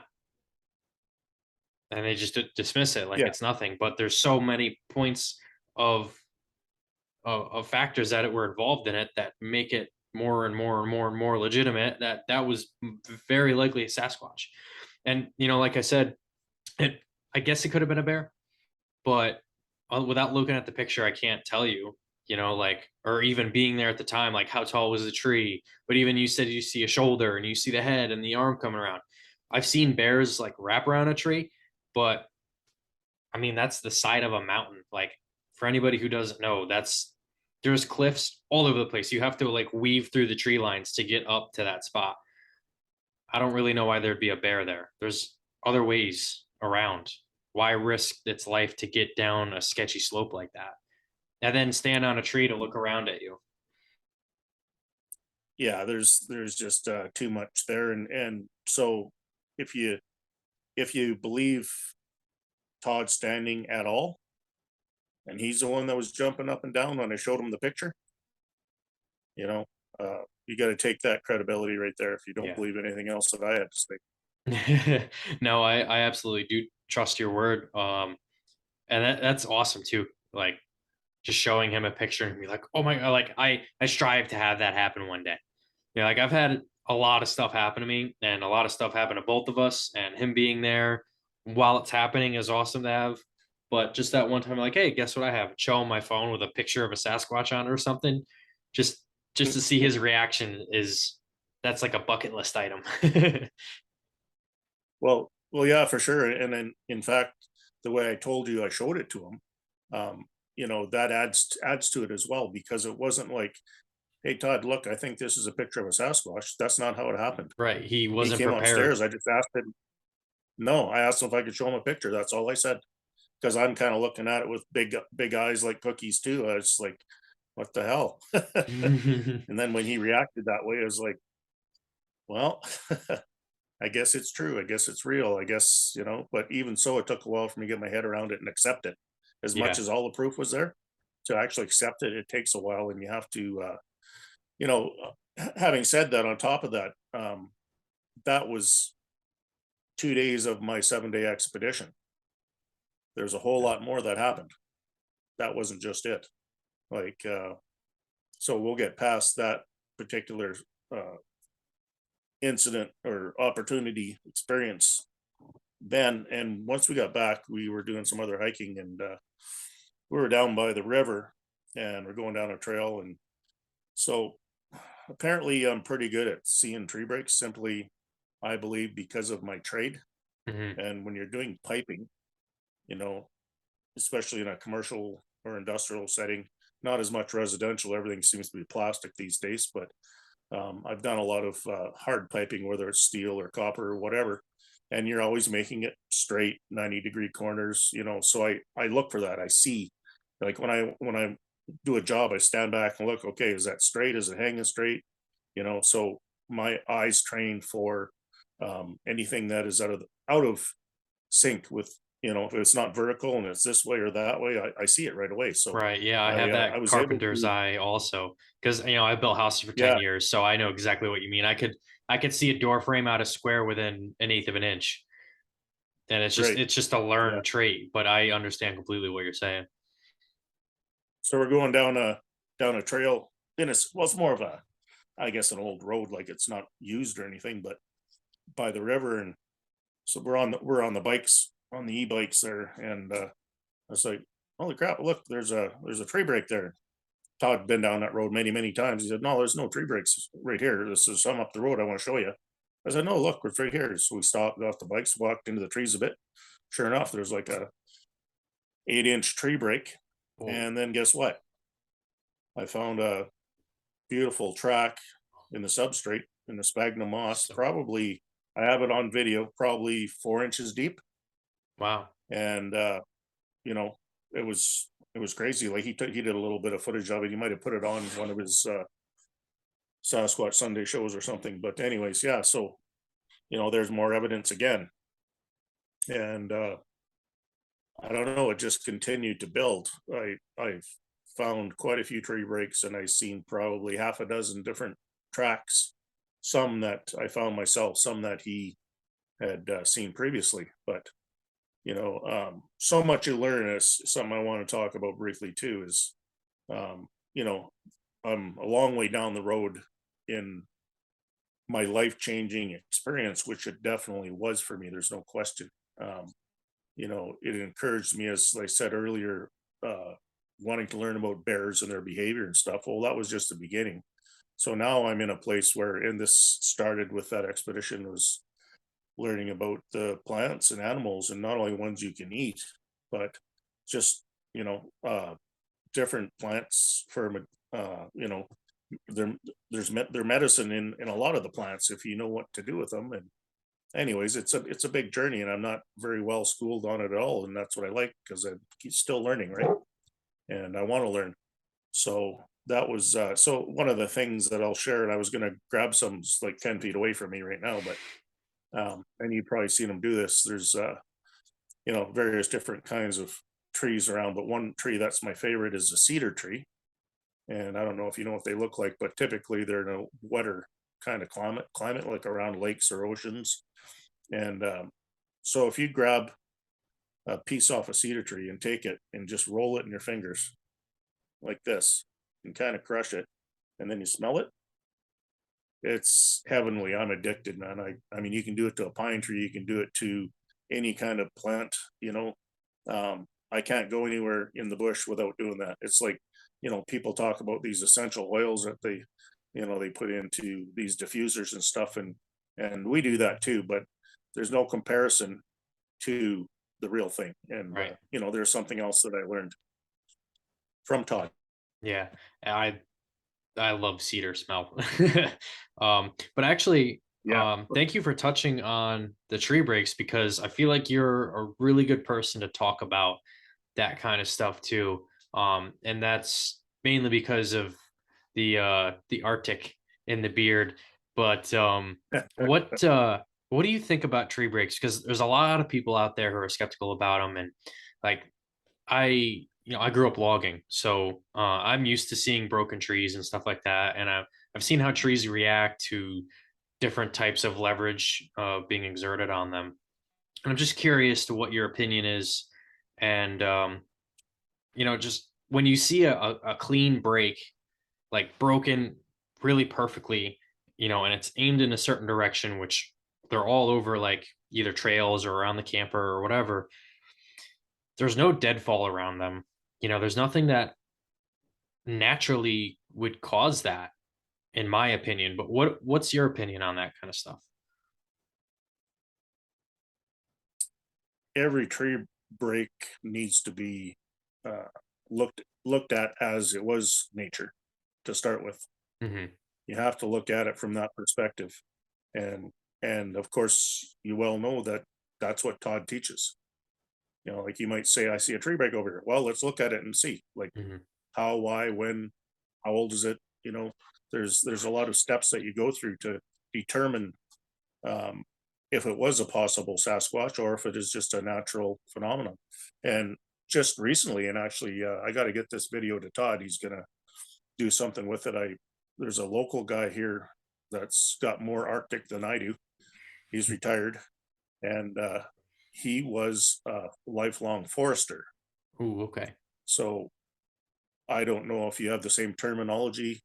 and they just dismiss it like Yeah. it's nothing. But there's so many points of of factors that were involved in it that make it more and more and more and more legitimate that that was very likely a Sasquatch. And like I said, it I guess it could have been a bear, but without looking at the picture, I can't tell you, like, or even being there at the time, like how tall was the tree. But even you said you see a shoulder and you see the head and the arm coming around. I've seen bears like wrap around a tree, but I mean, that's the side of a mountain. Like, for anybody who doesn't know, there's cliffs all over the place. You have to like weave through the tree lines to get up to that spot. I don't really know why there'd be a bear there. There's other ways around. Why risk its life to get down a sketchy slope like that? And then stand on a tree to look around at you. Yeah, there's just too much there. And so if you believe Todd standing at all, and he's the one that was jumping up and down when I showed him the picture, you know, you got to take that credibility right there if you don't Yeah. believe anything else that I had to say. No, I absolutely do trust your word. And that's awesome too. Like just showing him a picture and be like, oh my god, like I strive to have that happen one day. Like I've had a lot of stuff happen to me and a lot of stuff happen to both of us, and him being there while it's happening is awesome to have. But just that one time, like, hey, guess what I have? Show him my phone with a picture of a Sasquatch on it or something. Just just to see his reaction is that's like a bucket list item. Well, yeah, for sure. And then, in fact, the way I told you, I showed it to him. Um, that adds to it as well because it wasn't like, "Hey, Todd, look, I think this is a picture of a Sasquatch." That's not how it happened. Right. He He wasn't came prepared. upstairs. I just asked him. No, I asked him if I could show him a picture. That's all I said. Because I'm kind of looking at it with big eyes like cookies too. I was like, "What the hell?" And then when he reacted that way, I was like, "Well, I guess it's true. I guess it's real. I guess, but even so, it took a while for me to get my head around it and accept it. As much Yeah. as all the proof was there, to actually accept it, it takes a while, and you have to, you know, having said that, on top of that, that was 2 days of my 7-day expedition. There's a whole lot more that happened. That wasn't just it. Like, so we'll get past that particular uh, incident or opportunity experience then. And once we got back, we were doing some other hiking, and we were down by the river, and we're going down a trail. And so apparently I'm pretty good at seeing tree breaks, simply, I believe, because of my trade. Hmm. And when you're doing piping, you know, especially in a commercial or industrial setting, not as much residential, everything seems to be plastic these days, but I've done a lot of hard piping, whether it's steel or copper or whatever, and you're always making it straight, 90-degree corners. So I look for that. I see, like, when I do a job, I stand back and look. Okay, is that straight? Is it hanging straight? So my eyes train for anything that is out of sync with. If it's not vertical and it's this way or that way, I see it right away. So Right. Yeah, I I have uh, I that was able carpenter's to. eye also because I built houses for Yeah. 10 years, so I know exactly what you mean. I could see a door frame out of square within an eighth of an inch, and Right. it's just a Yeah. learned trait. But I understand completely what you're saying. So we're going down a trail in a well, it's more of a, I guess, an old road, like it's not used or anything, but by the river. And so we're on the bikes, on the e-bikes there, and I was like, holy crap, look, there's a tree break there. Todd had been down that road many times. He said, no, there's no tree breaks right here. This is some up the road. I want to show you. I said, no, look, it's right here. So we stopped, got off the bikes, walked into the trees a bit. Sure enough, there's like a 8-inch tree break. Oh, And then guess what? I found a beautiful track in the substrate in the sphagnum moss. so Probably, I have it on video, probably 4 inches deep. wow. And you know, it was crazy. Like he did a little bit of footage of it. He might have put it on one of his Sasquatch Sunday shows or something. But anyways, yeah. So there's more evidence again, and I don't know. It just continued to build. I've found quite a few tree breaks, and I've seen probably half a dozen different tracks. Some that I found myself, some that he had seen previously. But so much you learn is something I want to talk about briefly too. Is um, you know, I'm a long way down the road in my life changing experience, which it definitely was for me. There's no question. Um, it encouraged me, as I said earlier, uh, wanting to learn about bears and their behavior and stuff. Well, that was just the beginning. So now I'm in a place where, and this started with that expedition, was learning about the plants and animals, and not only ones you can eat, but just, you know, uh, different plants for, there, their medicine in a lot of the plants if you know what to do with them. And anyways, it's a big journey, and I'm not very well schooled on it at all, and that's what I like, because I'm still learning, right? And I want to learn. So that was so one of the things that I'll share, and I was going to grab some like 10 feet away from me right now, but and you've probably seen them do this. There's various different kinds of trees around, but one tree that's my favorite is a cedar tree. And I don't know if you know what they look like, but typically they're in a wetter kind of climate like around lakes or oceans. And so if you grab a piece off a cedar tree and take it and just roll it in your fingers like this and kind of crush it, and then you smell it, it's heavenly. I'm addicted, man. I mean, you can do it to a pine tree, you can do it to any kind of plant, I can't go anywhere in the bush without doing that. It's like, people talk about these essential oils that they put into these diffusers and stuff, and we do that too, but there's no comparison to the real thing. And Right. there's something else that I learned from Todd. Yeah. I love cedar smell. But actually, Yeah. thank you for touching on the tree breaks because I feel like you're a really good person to talk about that kind of stuff too. And that's mainly because of the Arctic in the beard. But what do you think about tree breaks? Because there's a lot of people out there who are skeptical about them, and like I grew up logging, so I'm used to seeing broken trees and stuff like that, and I've seen how trees react to different types of leverage being exerted on them. And I'm just curious to what your opinion is, and just when you see a clean break, like broken really perfectly, and it's aimed in a certain direction, which they're all over, like either trails or around the camper or whatever. There's no deadfall around them. There's nothing that naturally would cause that, in my opinion. But what's your opinion on that kind of stuff? Every tree break needs to be uh, looked at as it was nature to start with. Hmm. You have to look at it from that perspective, and of course you well know that that's what Todd teaches. Like you might say, I see a tree break over here. Well, let's look at it and see, like, Hmm. how, why, when, how old is it? There's a lot of steps that you go through to determine um, if it was a possible Sasquatch or if it is just a natural phenomenon. And just recently, and actually, I got to get this video to Todd. He's gonna do something with it. There's a local guy here. that's got more Arctic than I do. He's retired, and he was a lifelong forester. Ooh, okay. So I don't know if you have the same terminology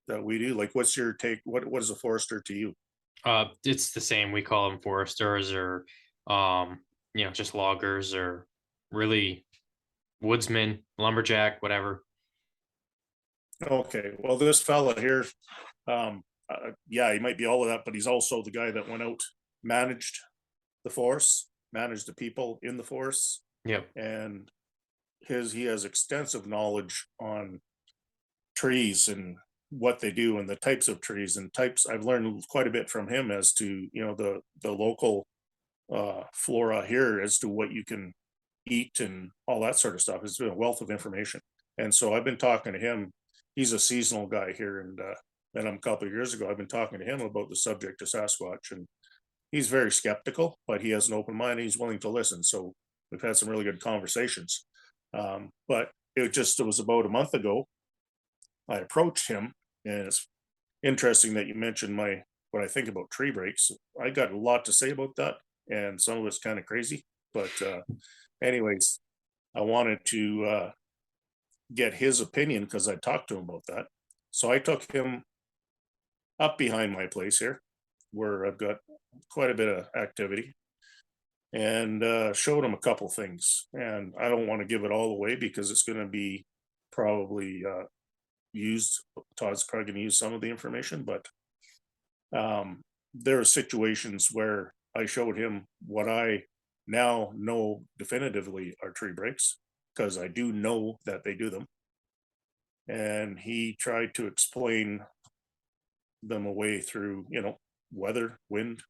that we do. Like, what's your take? What is a forester to you? It's the same. We call them foresters or, just loggers or really woodsman, lumberjack, whatever. Okay, well, this fella here, yeah, he might be all of that, but he's also the guy that went out, managed the force, managed the people in the force, Yep. and he has extensive knowledge on trees and what they do and the types of trees and types. I've learned quite a bit from him as to the local flora here as to what you can eat and all that sort of stuff. It's been a wealth of information, and so I've been talking to him. He's a seasonal guy here, and met him a couple of years ago. I've been talking to him about the subject of Sasquatch, and he's very skeptical, but he has an open mind. And he's willing to listen. So we've had some really good conversations. But it was about a month ago. I approached him, and it's interesting that you mentioned my what I think about tree breaks. I got a lot to say about that, and some of it's kind of crazy. But anyways, I wanted to get his opinion because I talked to him about that. So I took him up behind my place here, where I've got quite a bit of activity, and showed him a couple things. And I don't want to give it all away because it's going to be probably used. Todd's probably going to use some of the information, but there are situations where I showed him what I now know definitively are tree breaks because I do know that they do them. And he tried to explain them away through, weather, wind,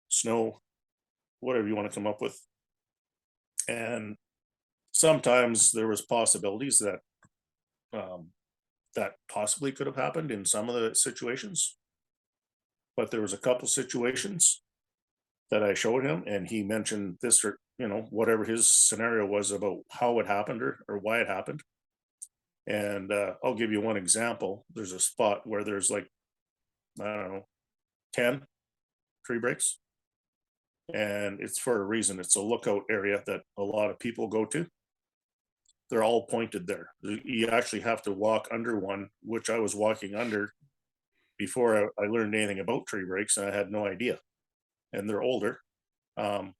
snow, whatever you want to come up with. And sometimes there was possibilities that um, that possibly could have happened in some of the situations, but there was a couple situations that I showed him, and he mentioned this or whatever his scenario was about how it happened or why it happened. And I'll give you one example. There's a spot where there's like I don't know 10 tree breaks, and it's for a reason. It's a lookout area that a lot of people go to. They're all pointed there. You actually have to walk under one, which I was walking under before I learned anything about tree breaks, and I had no idea. And they're older. Um,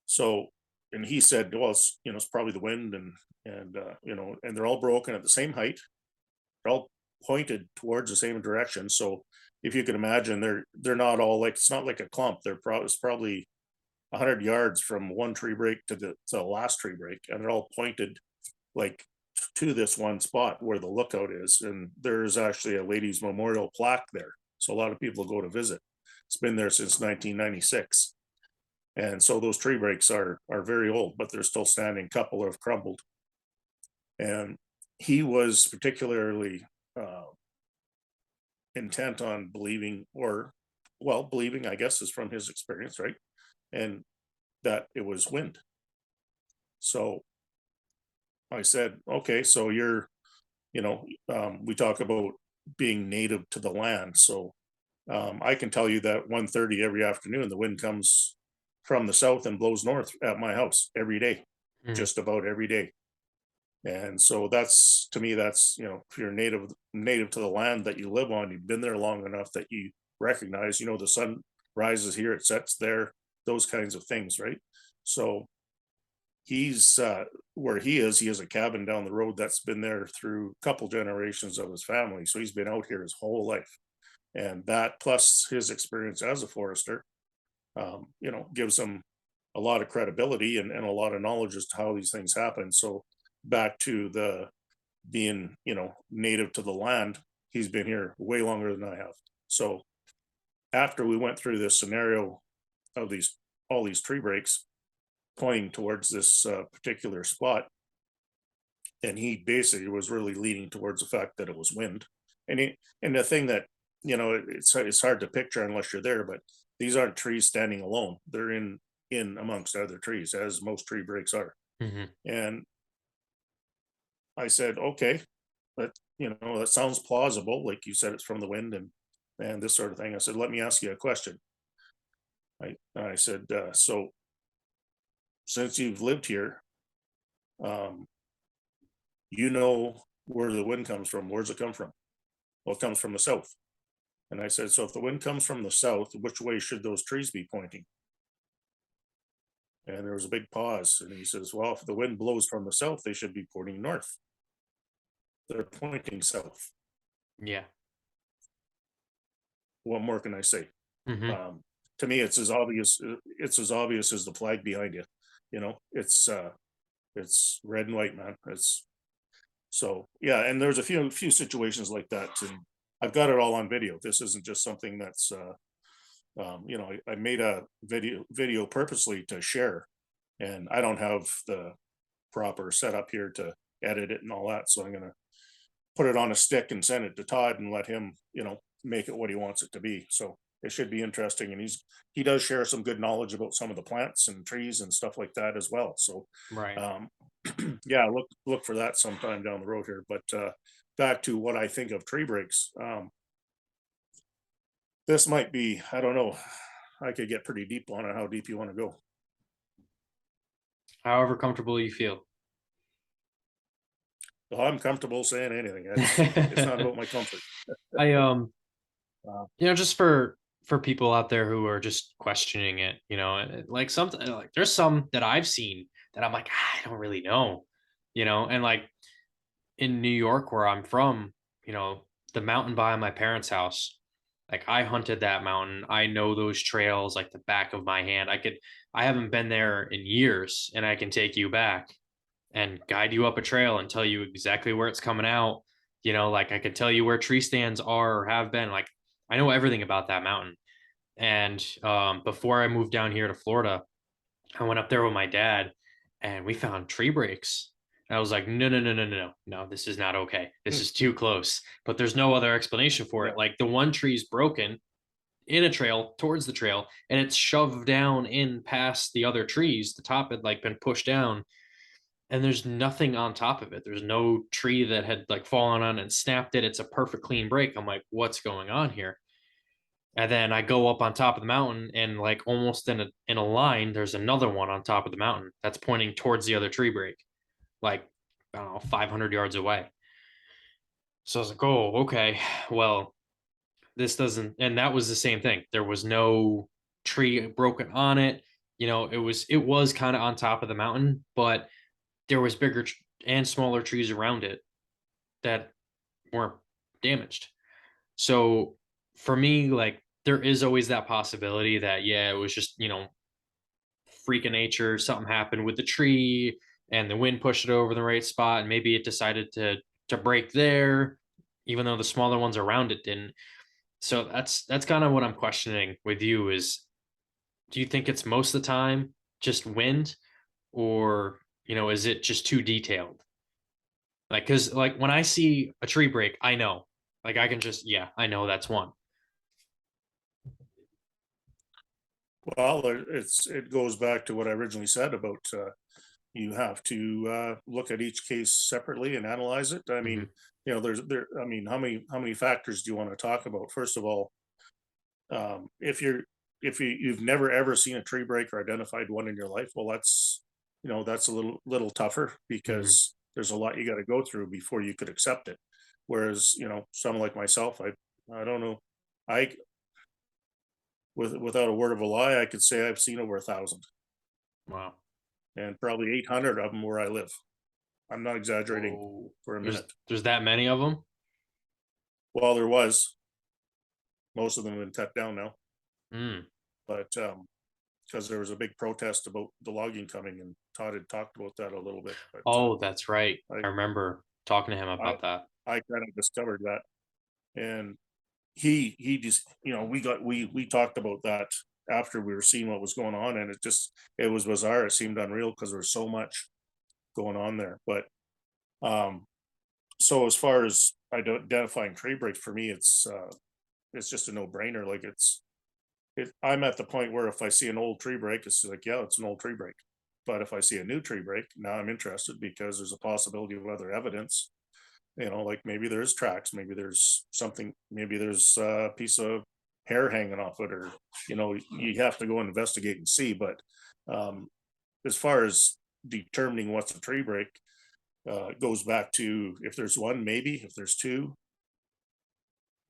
so, and he said, well, it's probably the wind, and they're all broken at the same height. They're all pointed towards the same direction. So, if you can imagine, they're not all like it's not like a clump. It's probably 100 yards from one tree break to the last tree break, and they're all pointed like to this one spot where the lookout is. And there's actually a ladies' memorial plaque there, so a lot of people go to visit. It's been there since 1996, and so those tree breaks are very old, but they're still standing. A couple have crumbled, and he was particularly uh, intent on believing, or well, believing, I guess, is from his experience, right? And that it was wind. So I said, okay, so we talk about being native to the land. So I can tell you that 1:30 every afternoon, the wind comes from the south and blows north at my house every day, Mhm. just about every day. And so that's to me, that's if you're native to the land that you live on, you've been there long enough that you recognize, the sun rises here, it sets there, those kinds of things, right? So he's where he has a cabin down the road that's been there through a couple generations of his family. So he's been out here his whole life. And that plus his experience as a forester, gives him a lot of credibility and a lot of knowledge as to how these things happen. So back to the being, native to the land, he's been here way longer than I have. So after we went through this scenario of these all these tree breaks pointing towards this particular spot, and he basically was really leaning towards the fact that it was wind. And the thing that it's hard to picture unless you're there, but these aren't trees standing alone. They're in amongst other trees, as most tree breaks are. Mhm. And I said, okay, that sounds plausible. Like you said, it's from the wind, and and this sort of thing. I said, let me ask you a question. I said, so since you've lived here, um, you know where the wind comes from. Where's it come from? Well, it comes from the south. And I said, so if the wind comes from the south, which way should those trees be pointing? And there was a big pause. And he says, well, if the wind blows from the south, they should be pointing north. They're pointing south. Yeah. What more can I say? Hmm. Um, to me, it's as obvious. It's as obvious as the flag behind you. You know, it's red and white, man. It's so yeah. And there's a few situations like that, and I've got it all on video. This isn't just something that's you know, I made a video purposely to share, and I don't have the proper setup here to edit it and all that. So I'm gonna put it on a stick and send it to Todd and let him, you know, make it what he wants it to be. So it should be interesting. And he does share some good knowledge about some of the plants and trees and stuff like that as well. So Right. um yeah, look for that sometime down the road here. But back to what I think of tree breaks. This might be, I don't know. I could get pretty deep on it, how deep you want to go. However comfortable you feel. Well, I'm comfortable saying anything. It's not about my comfort. I Uh, just for people out there who are just questioning it, like something like there's some that I've seen that I'm like, I don't really know, and like in New York where I'm from, the mountain behind my parents' house, like I hunted that mountain. I know those trails like the back of my hand. I haven't been there in years and I can take you back and guide you up a trail and tell you exactly where it's coming out. Like I could tell you where tree stands are or have been. Like I know everything about that mountain. And before I moved down here to Florida, I went up there with my dad and we found tree breaks. And I was like, no, no, no, no, no, no, no, this is not okay. This hmm, is too close. But there's no other explanation for yeah. it. Like the one tree's broken in a trail towards the trail and it's shoved down in past the other trees. The top had like been pushed down and there's nothing on top of it. There's no tree that had like fallen on and snapped it. It's a perfect clean break. I'm like, what's going on here? And then I go up on top of the mountain and like almost in a line, there's another one on top of the mountain that's pointing towards the other tree break, like I don't know, 500 yards away. So I was like, oh, okay. Well, this doesn't, and that was the same thing. There was no tree broken on it. It was kind of on top of the mountain, but there was bigger and smaller trees around it that weren't damaged. So for me, like there is always that possibility that yeah, it was just, freak of nature, something happened with the tree and the wind pushed it over the right spot and maybe it decided to break there even though the smaller ones around it didn't. So that's kind of what I'm questioning with you is do you think it's most of the time just wind or, is it just too detailed? Like, cause like when I see a tree break, I know. Like I can just, yeah, I know that's one. Well, it goes back to what I originally said about you have to look at each case separately and analyze it. I mean, Hmm. you know, I mean, how many factors do you want to talk about? First of all, if you've never ever seen a tree break or identified one in your life, well, that's a little tougher Hmm. because there's a lot you got to go through before you could accept it. Whereas, someone like myself, I don't know, I without a word of a lie, I could say I've seen over 1,000 Wow. and probably 800 of them where I live. I'm not exaggerating Whoa. for a There's minute. there's that many of them? Well, there was, most of them have been cut down now, Mm. but because there was a big protest about the logging coming, and Todd had talked about that a little bit. But Oh, that's right. I, I remember talking to him I, about that. I kind of discovered that, and he just, we talked about that after we were seeing what was going on, and it was bizarre. It seemed unreal because there was so much going on there. But um, so as far as identifying trade breaks for me, it's just a no brainer. Like I'm at the point where if I see an old tree break, it's like, yeah, it's an old tree break. But if I see a new tree break, now I'm interested because there's a possibility of other evidence. like maybe there's tracks, maybe there's something, maybe there's a piece of hair hanging off it, or you have to go and investigate and see. But um, as far as determining what's a tree break, it goes back to if there's one, maybe if there's two,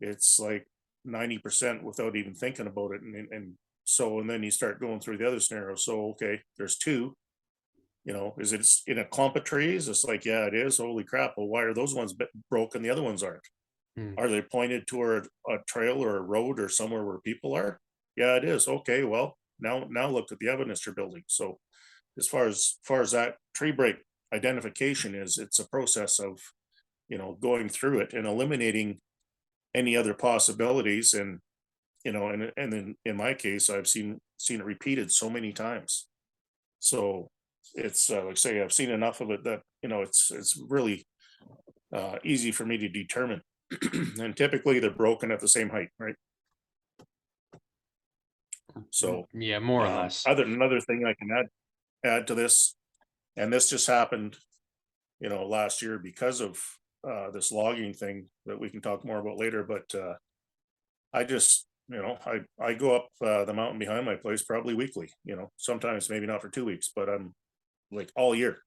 it's like 90% without even thinking about it. And so, and then you start going through the other scenarios. So, okay, there's two, is it in a clump of trees? It's like, yeah, it is. Holy crap. Well, why are those ones broken? The other ones aren't. Hmm. Are they pointed toward a trail or a road or somewhere where people are? Yeah, it is. Okay, well, now look at the evidence you're building. So as far as that tree break identification is, it's a process of, going through it and eliminating any other possibilities. And and then in my case, I've seen it repeated so many times. So it's like I say, I've seen enough of it that it's really easy for me to determine. And typically they're broken at the same height, right? So Yeah, more or less. another thing I can add to this, and this just happened, last year because of this logging thing that we can talk more about later. But I just, I go up the mountain behind my place probably weekly. Sometimes maybe not for 2 weeks, but I'm like all year,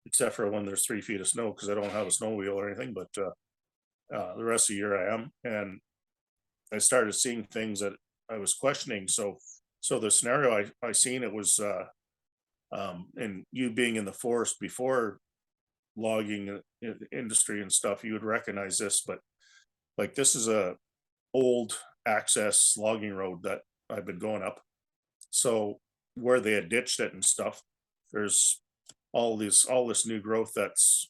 except for when there's 3 feet of snow because I don't have a snow wheel or anything. But the rest of the year I am, and I started seeing things that I was questioning. So the scenario I seen, it was and you being in the forest before logging industry and stuff, you would recognize this. But like this is a old access logging road that I've been going up. So where they had ditched it and stuff, there's all this new growth that's,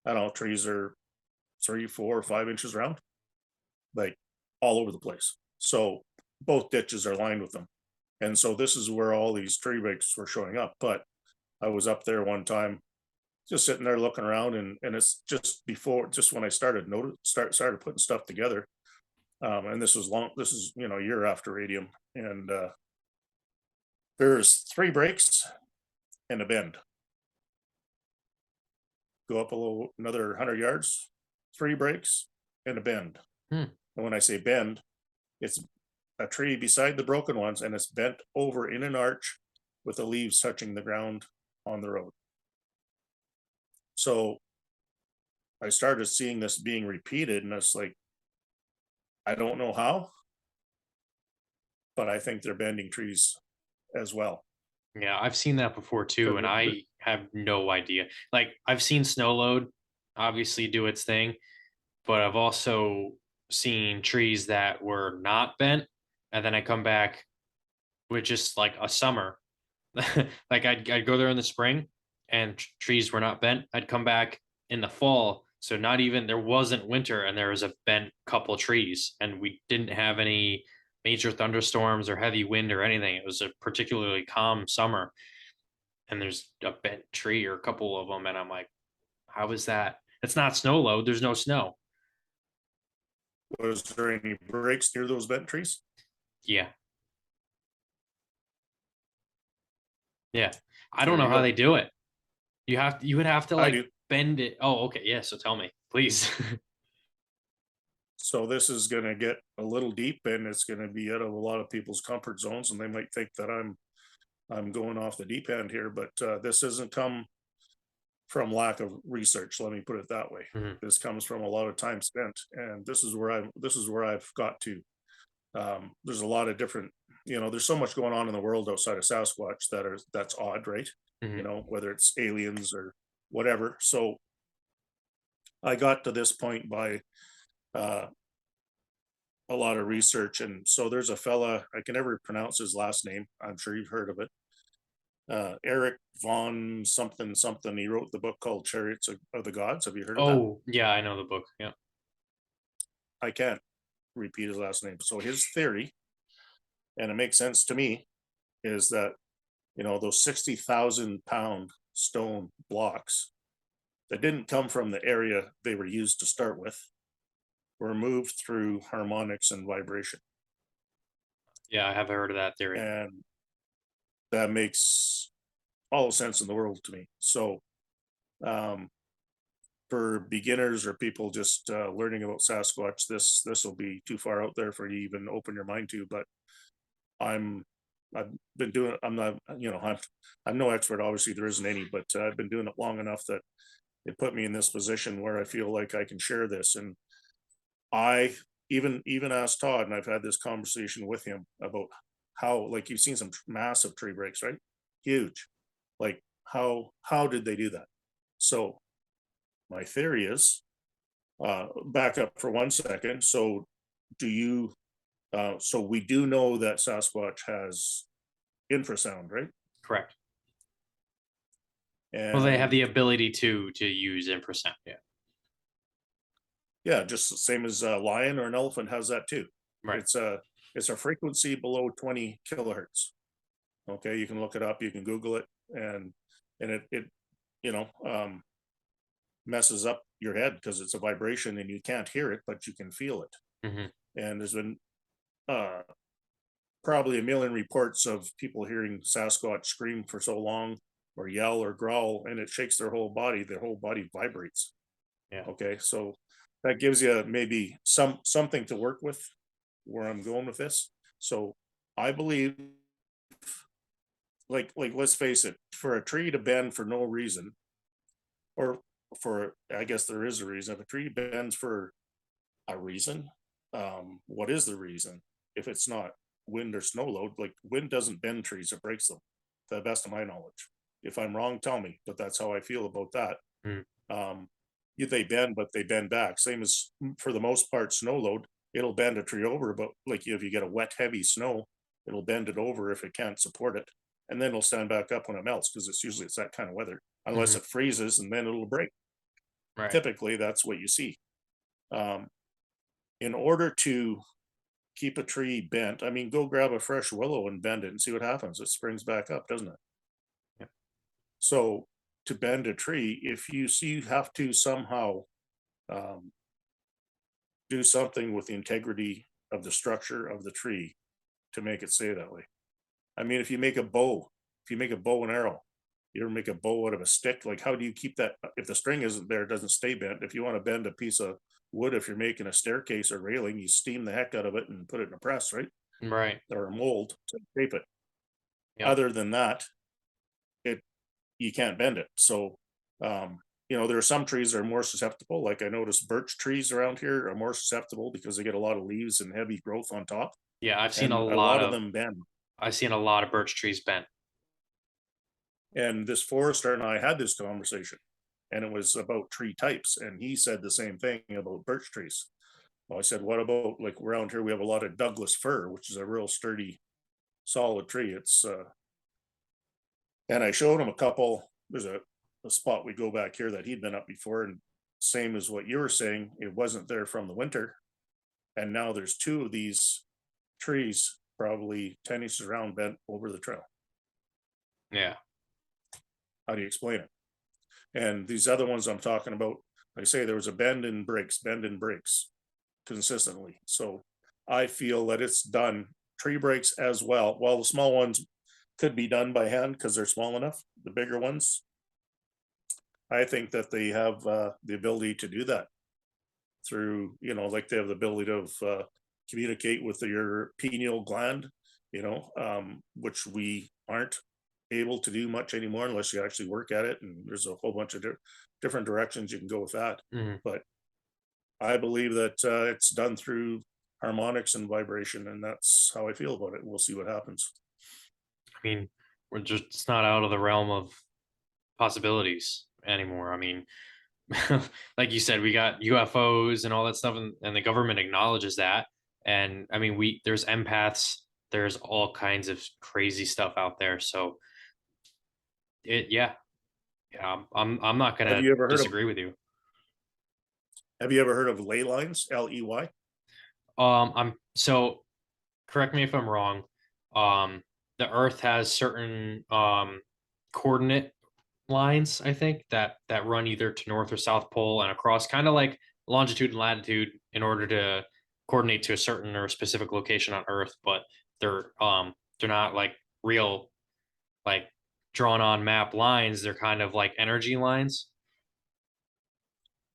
I don't know, trees are 3, 4, 5 inches around, like all over the place. So both ditches are lined with them. And so this is where all these tree breaks were showing up. But I was up there one time just sitting there looking around, and it's just when I started putting stuff together. And this is a year after Radium. And there's three breaks and a bend. Go up another 100 yards, three breaks and a bend. Hmm. And when I say bend, it's a tree beside the broken ones, and it's bent over in an arch with the leaves touching the ground on the road. So I started seeing this being repeated, and it's like, I don't know how, but I think they're bending trees as well. Yeah, I've seen that before too, and Because I have no idea. Like I've seen snow load obviously do its thing, but I've also seen trees that were not bent, and then I come back with just like a summer. Like I'd go there in the spring and trees were not bent. I'd come back in the fall, so not even there wasn't winter and there was a bent couple trees, and we didn't have any major thunderstorms or heavy wind or anything. It was a particularly calm summer, and there's a bent tree or a couple of them, and I'm like, how is that? It's not snow load. There's no snow. was there any breaks near those bent trees? Yeah, yeah. I don't There know you how go. they do it. You would have to I like do. bend it. Oh, okay. Yeah. So tell me, please. So this is going to get a little deep, and it's going to be out of a lot of people's comfort zones, and they might think that I'm going off the deep end here. But this doesn't come from lack of research. Let me put it that way. Mhm. This comes from a lot of time spent, and this is where I've got to. There's a lot of different, there's so much going on in the world outside of Sasquatch that's odd, right? Mhm. Whether it's aliens or whatever. So I got to this point by uh, a lot of research. And so there's a fella, I can never pronounce his last name. I'm sure you've heard of it. Eric Von something something. He wrote the book called Chariots of the Gods. Have you heard of that? Oh, yeah, I know the book. Yeah. I can't repeat his last name. So his theory, and it makes sense to me, is that those 60,000 pound stone blocks that didn't come from the area they were used to start with were moved through harmonics and vibration. Yeah, I have heard of that theory. And that makes all the sense in the world to me. So um, for beginners or people just learning about Sasquatch, this will be too far out there for you to even open your mind to. But I'm I've been doing I'm not I'm no expert. Obviously, there isn't any, but I've been doing it long enough that it put me in this position where I feel like I can share this. And I even asked Todd, and I've had this conversation with him about how, like, you've seen some massive tree breaks, right? Huge. Like, how did they do that? So my theory is, back up for 1 second. So do you? So we do know that Sasquatch has infrasound, right? Correct. Well, they have And the ability to use infrasound. Yeah. yeah, just the same as a lion or an elephant has that too. Right. It's a frequency below 20 kilohertz. Okay, you can look it up, you can Google it, and it you know um, messes up your head because it's a vibration and you can't hear it, but you can feel it. Hmm. And there's been uh, probably a million reports of people hearing Sasquatch scream for so long, or yell or growl, and it shakes their whole body. Their whole body vibrates. Yeah. Okay, so that gives you maybe something to work with where I'm going with this. So I believe, like let's face it, for a tree to bend for no reason, or for, I guess there is a reason. If a tree bends for a reason, what is the reason? If it's not wind or snow load, like wind doesn't bend trees, it breaks them, to the best of my knowledge. If I'm wrong, tell me, but that's how I feel about that. Mm. um they bend, but they bend back. Same as, for the most part, snow load, it'll bend a tree over, but like if you get a wet heavy snow, it'll bend it over if it can't support it, and then it'll stand back up when it melts, because it's that kind of weather, unless Hmm. it freezes, and then it'll break. Right. Typically that's what you see. um in order to keep a tree bent, I mean, go grab a fresh willow and bend it and see what happens. It springs back up, doesn't it? Yeah. So to bend a tree, if you see you have to somehow um, do something with the integrity of the structure of the tree to make it stay that way. I mean, if you make a bow and arrow, you ever make a bow out of a stick? Like, how do you keep that? If the string isn't there, it doesn't stay bent. If you want to bend a piece of wood, if you're making a staircase or railing, you steam the heck out of it and put it in a press, right? Right. Or a mold to shape it. Yep. Other than that, it you can't bend it. So, um, there are some trees that are more susceptible. Like, I noticed birch trees around here are more susceptible because they get a lot of leaves and heavy growth on top, Yeah. and a lot of them bend. I've seen a lot of birch trees bent. And this forester and I had this conversation, and it was about tree types, and he said the same thing about birch trees. Well, I said, what about, like, around here we have a lot of Douglas fir, which is a real sturdy, solid tree. It's and I showed him a couple. There's a spot we go back here that he'd been up before, and same as what you were saying, it wasn't there from the winter, and now there's two of these trees probably 10 inches around bent over the trail. Yeah. How do you explain it? And these other ones I'm talking about, like I say, there was a bend and breaks consistently. So I feel that it's done tree breaks as well. While the small ones could be done by hand because they're small enough, the bigger ones, I think that they have the ability to do that through, like they have the ability to communicate with your pineal gland, which we aren't able to do much anymore unless you actually work at it. And there's a whole bunch of different directions you can go with that. Hmm. But I believe that it's done through harmonics and vibration, and that's how I feel about it. We'll see what happens. I mean, we're just it's not out of the realm of possibilities anymore. I mean, like you said, we got UFOs and all that stuff, and the government acknowledges that. And I mean, there's empaths, there's all kinds of crazy stuff out there. So yeah, yeah, I'm not Have gonna you ever heard of disagree with you. Have you ever heard of ley lines? LEY. I'm so correct me if I'm wrong. Um, the Earth has certain coordinate lines, I think, that run either to North or South Pole and across, kind of like longitude and latitude, in order to coordinate to a certain or specific location on Earth. But they're not like real, like, drawn on map lines. They're kind of like energy lines.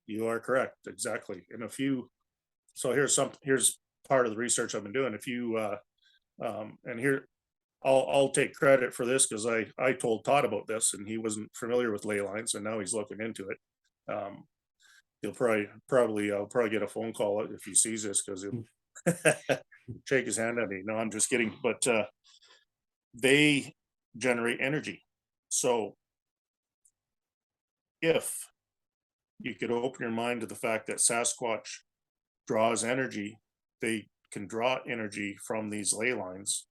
You are correct, exactly. And if you, so here's part of the research I've been doing. If you and here I'll take credit for this because I told Todd about this and he wasn't familiar with ley lines and now he's looking into it. Um, he'll probably I'll probably get a phone call if he sees this because he'll shake his hand at me. No, I'm just kidding. But they generate energy. So if you could open your mind to the fact that Sasquatch draws energy, they can draw energy from these ley lines.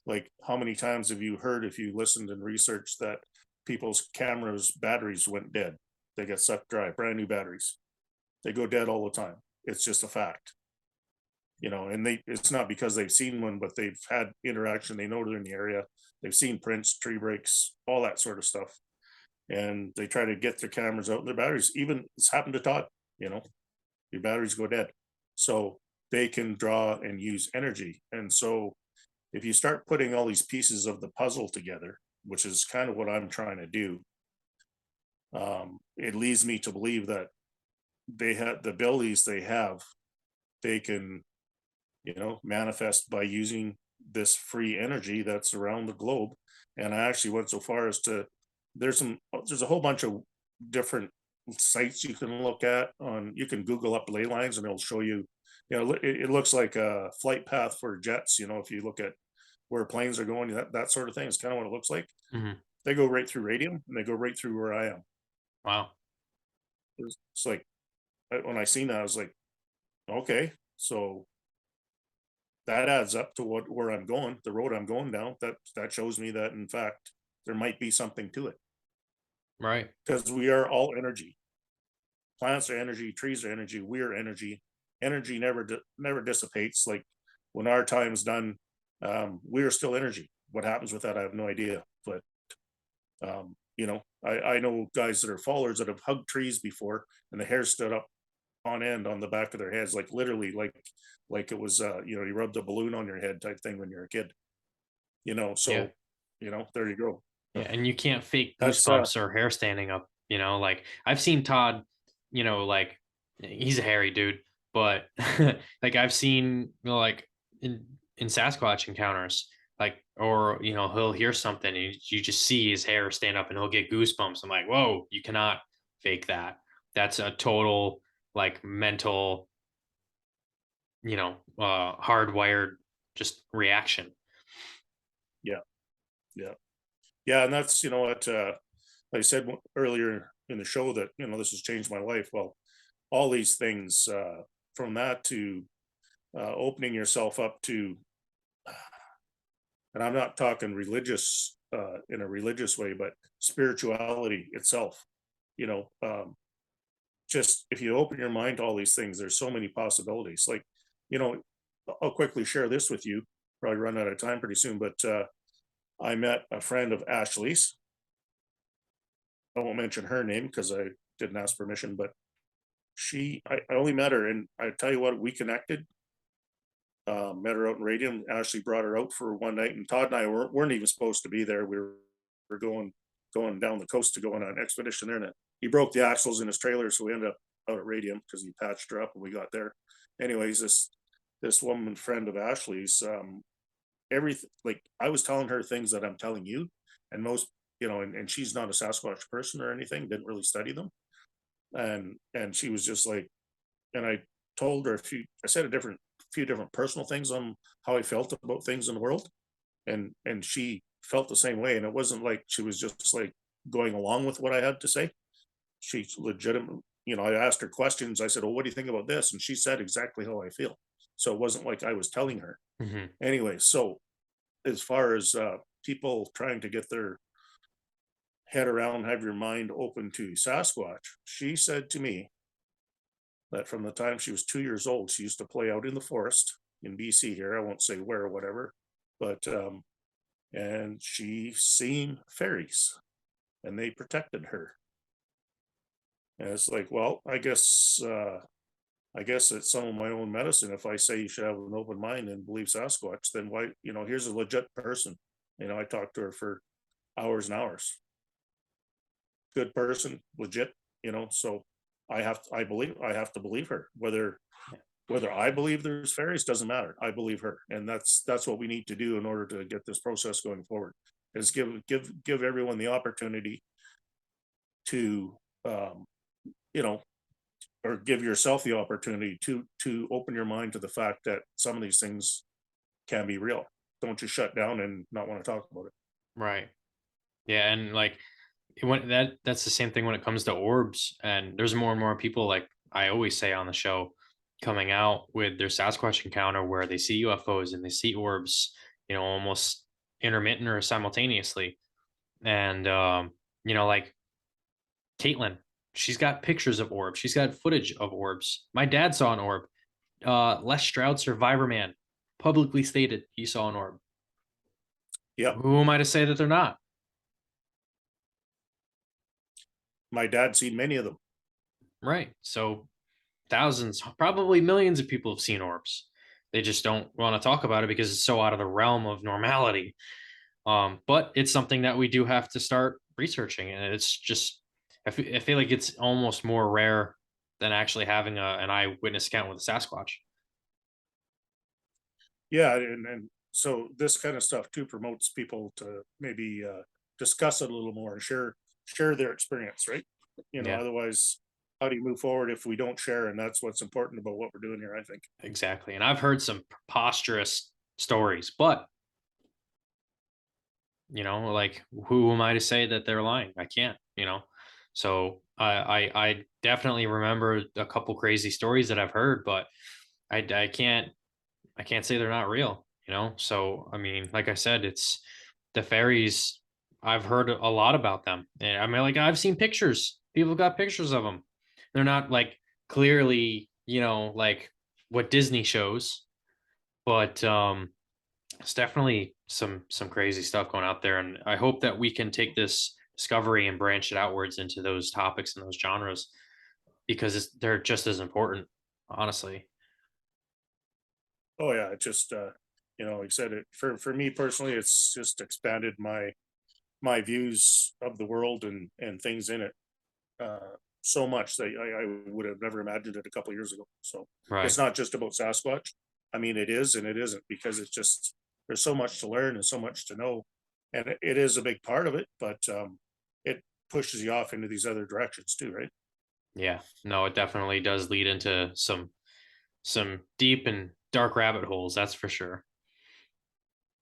Like, how many times have you heard, if you listened and researched, that people's cameras batteries went dead? They get sucked dry, brand new batteries. They go dead all the time. It's just a fact, and it's not because they've seen one, but they've had interaction. They know they're in the area. They've seen prints, tree breaks, all that sort of stuff. And they try to get their cameras out and their batteries. Even it's happened to Todd, your batteries go dead. So they can draw and use energy. And so if you start putting all these pieces of the puzzle together, which is kind of what I'm trying to do, it leads me to believe that they have the abilities they can, manifest by using this free energy that's around the globe. And I actually went so far as to there's a whole bunch of different sites you can look at on. You can Google up ley lines and it'll show you. It looks like a flight path for jets. If you look at where planes are going, that sort of thing is kind of what it looks like. Mhm. They go right through Radium and they go right through where I am. Wow. It's like when I seen that, I was like, okay, so that adds up to where I'm going, the road I'm going down. That shows me that in fact there might be something to it Right. because we are all energy. Plants are energy, trees are energy, we're energy. Energy never dissipates. Like when our time's done, we are still energy. What happens with that, I have no idea. But I know guys that are fallers that have hugged trees before, and the hair stood up on end on the back of their heads, like literally, like it was, you rubbed a balloon on your head type thing when you're a kid. Yeah. So there you go. Yeah, and you can't fake That's goosebumps or hair standing up, like I've seen Todd, like he's a hairy dude, but like I've seen, like in Sasquatch encounters, like or he'll hear something and you just see his hair stand up and he'll get goosebumps. I'm like, whoa, you cannot fake that. That's a total like mental, hardwired just reaction. yeah, yeah, yeah, and that's what like I said earlier in the show that this has changed my life. Well, all these things from that to opening yourself up to, and I'm not talking religious in a religious way, but spirituality itself. You know, just if you open your mind to all these things, there's so many possibilities. Like, you know, I'll quickly share this with you. Probably run out of time pretty soon, but I met a friend of Ashley's. I won't mention her name because I didn't ask permission, but I only met her, and I tell you what, we connected. Met her out in Radium. Ashley brought her out for one night, and Todd and I weren't even supposed to be there. We were going down the coast to go on an expedition there, and he broke the axles in his trailer, so we ended up out at Radium because he patched her up when we got there. Anyways, this woman friend of Ashley's, everything, like I was telling her things that I'm telling you, and most, and she's not a Sasquatch person or anything, didn't really study them, and she was just like, and I told her I said a few different personal things on how I felt about things in the world, and she felt the same way, and it wasn't like she was just like going along with what I had to say. She legitimate, I asked her questions. I said, well, what do you think about this? And she said exactly how I feel. So it wasn't like I was telling her. Hmm. Anyway, so as far as people trying to get their head around, have your mind open to Sasquatch, she said to me that from the time she was 2 years old, she used to play out in the forest in BC here. I won't say where or whatever, but and she seen fairies and they protected her. And it's like, well, I guess it's some of my own medicine. If I say you should have an open mind and believe Sasquatch, then why, here's a legit person. I talked to her for hours and hours. Good person, legit, so I have to believe her. Whether I believe there's fairies doesn't matter. I believe her, and that's what we need to do in order to get this process going forward. Is give everyone the opportunity to, um, you know, or give yourself the opportunity to open your mind to the fact that some of these things can be real. Don't just shut down and not want to talk about it. Right. Yeah, and like when that's the same thing when it comes to orbs. And there's more and more people, like I always say on the show, coming out with their Sasquatch encounter where they see UFOs and they see orbs, almost intermittent or simultaneously. And like Caitlin, she's got pictures of orbs. She's got footage of orbs. My dad saw an orb. Les Stroud, Survivor Man, publicly stated he saw an orb. Yep. Who am I to say that they're not? My dad's seen many of them. Right. So thousands, probably millions of people have seen orbs. They just don't want to talk about it because it's so out of the realm of normality. But it's something that we do have to start researching, and it's just I feel like it's almost more rare than actually having an eyewitness account with a Sasquatch. Yeah, and so this kind of stuff too promotes people to maybe discuss it a little more and share their experience, right? Yeah, Otherwise, how do you move forward if we don't share? And that's what's important about what we're doing here, I think. exactly. And I've heard some preposterous stories, but like who am I to say that they're lying? I can't. So I definitely remember a couple crazy stories that I've heard, but I can't say they're not real. So I mean, like I said, it's the fairies. I've heard a lot about them, and I mean, like I've seen pictures. People got pictures of them. They're not like clearly, like what Disney shows, but it's definitely some crazy stuff going out there, and I hope that we can take this discovery and branch it outwards into those topics and those genres because they're just as important, honestly. Oh yeah, it just like I said, it for me personally, it's just expanded my views of the world and things in it so much that I would have never imagined it a couple of years ago. So Right. it's not just about Sasquatch. I mean, it is and it isn't because it's just there's so much to learn and so much to know, and it is a big part of it. But it pushes you off into these other directions too, right? Yeah. No, it definitely does lead into some deep and dark rabbit holes, that's for sure.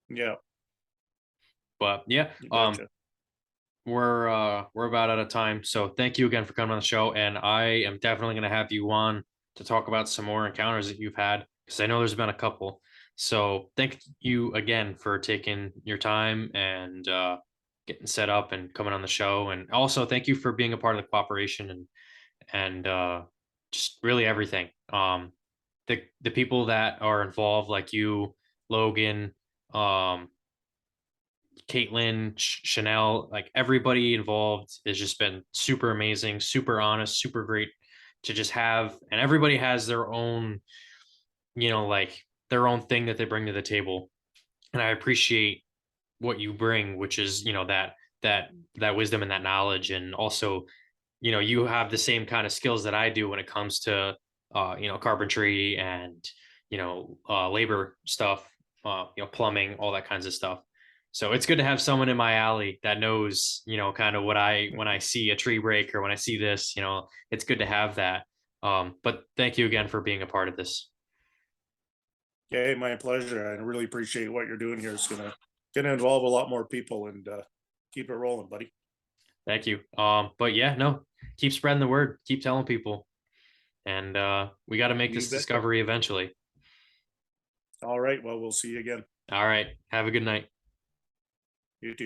Yeah, But yeah, you betcha. we're about out of time. So thank you again for coming on the show, and I am definitely going to have you on to talk about some more encounters that you've had because I know there's been a couple. So thank you again for taking your time and getting set up and coming on the show, and also thank you for being a part of the cooperation and just really everything. The people that are involved, like you, Logan, um, Caitlin, Chanel, like everybody involved has just been super amazing, super honest, super great to just have. And everybody has their own, like their own thing that they bring to the table. And I appreciate what you bring, which is, that wisdom and that knowledge. And also, you have the same kind of skills that I do when it comes to, carpentry and, labor stuff, plumbing, all that kinds of stuff. So it's good to have someone in my alley that knows, kind of when I see a tree break or when I see this, it's good to have that. But thank you again for being a part of this. Yeah, my pleasure. I really appreciate what you're doing here. It's gonna involve a lot more people and keep it rolling, buddy. Thank you. But yeah, no, keep spreading the word, keep telling people, and we got to make You this betcha. discovery eventually. All right. Well, we'll see you again. All right. Have a good night. You too.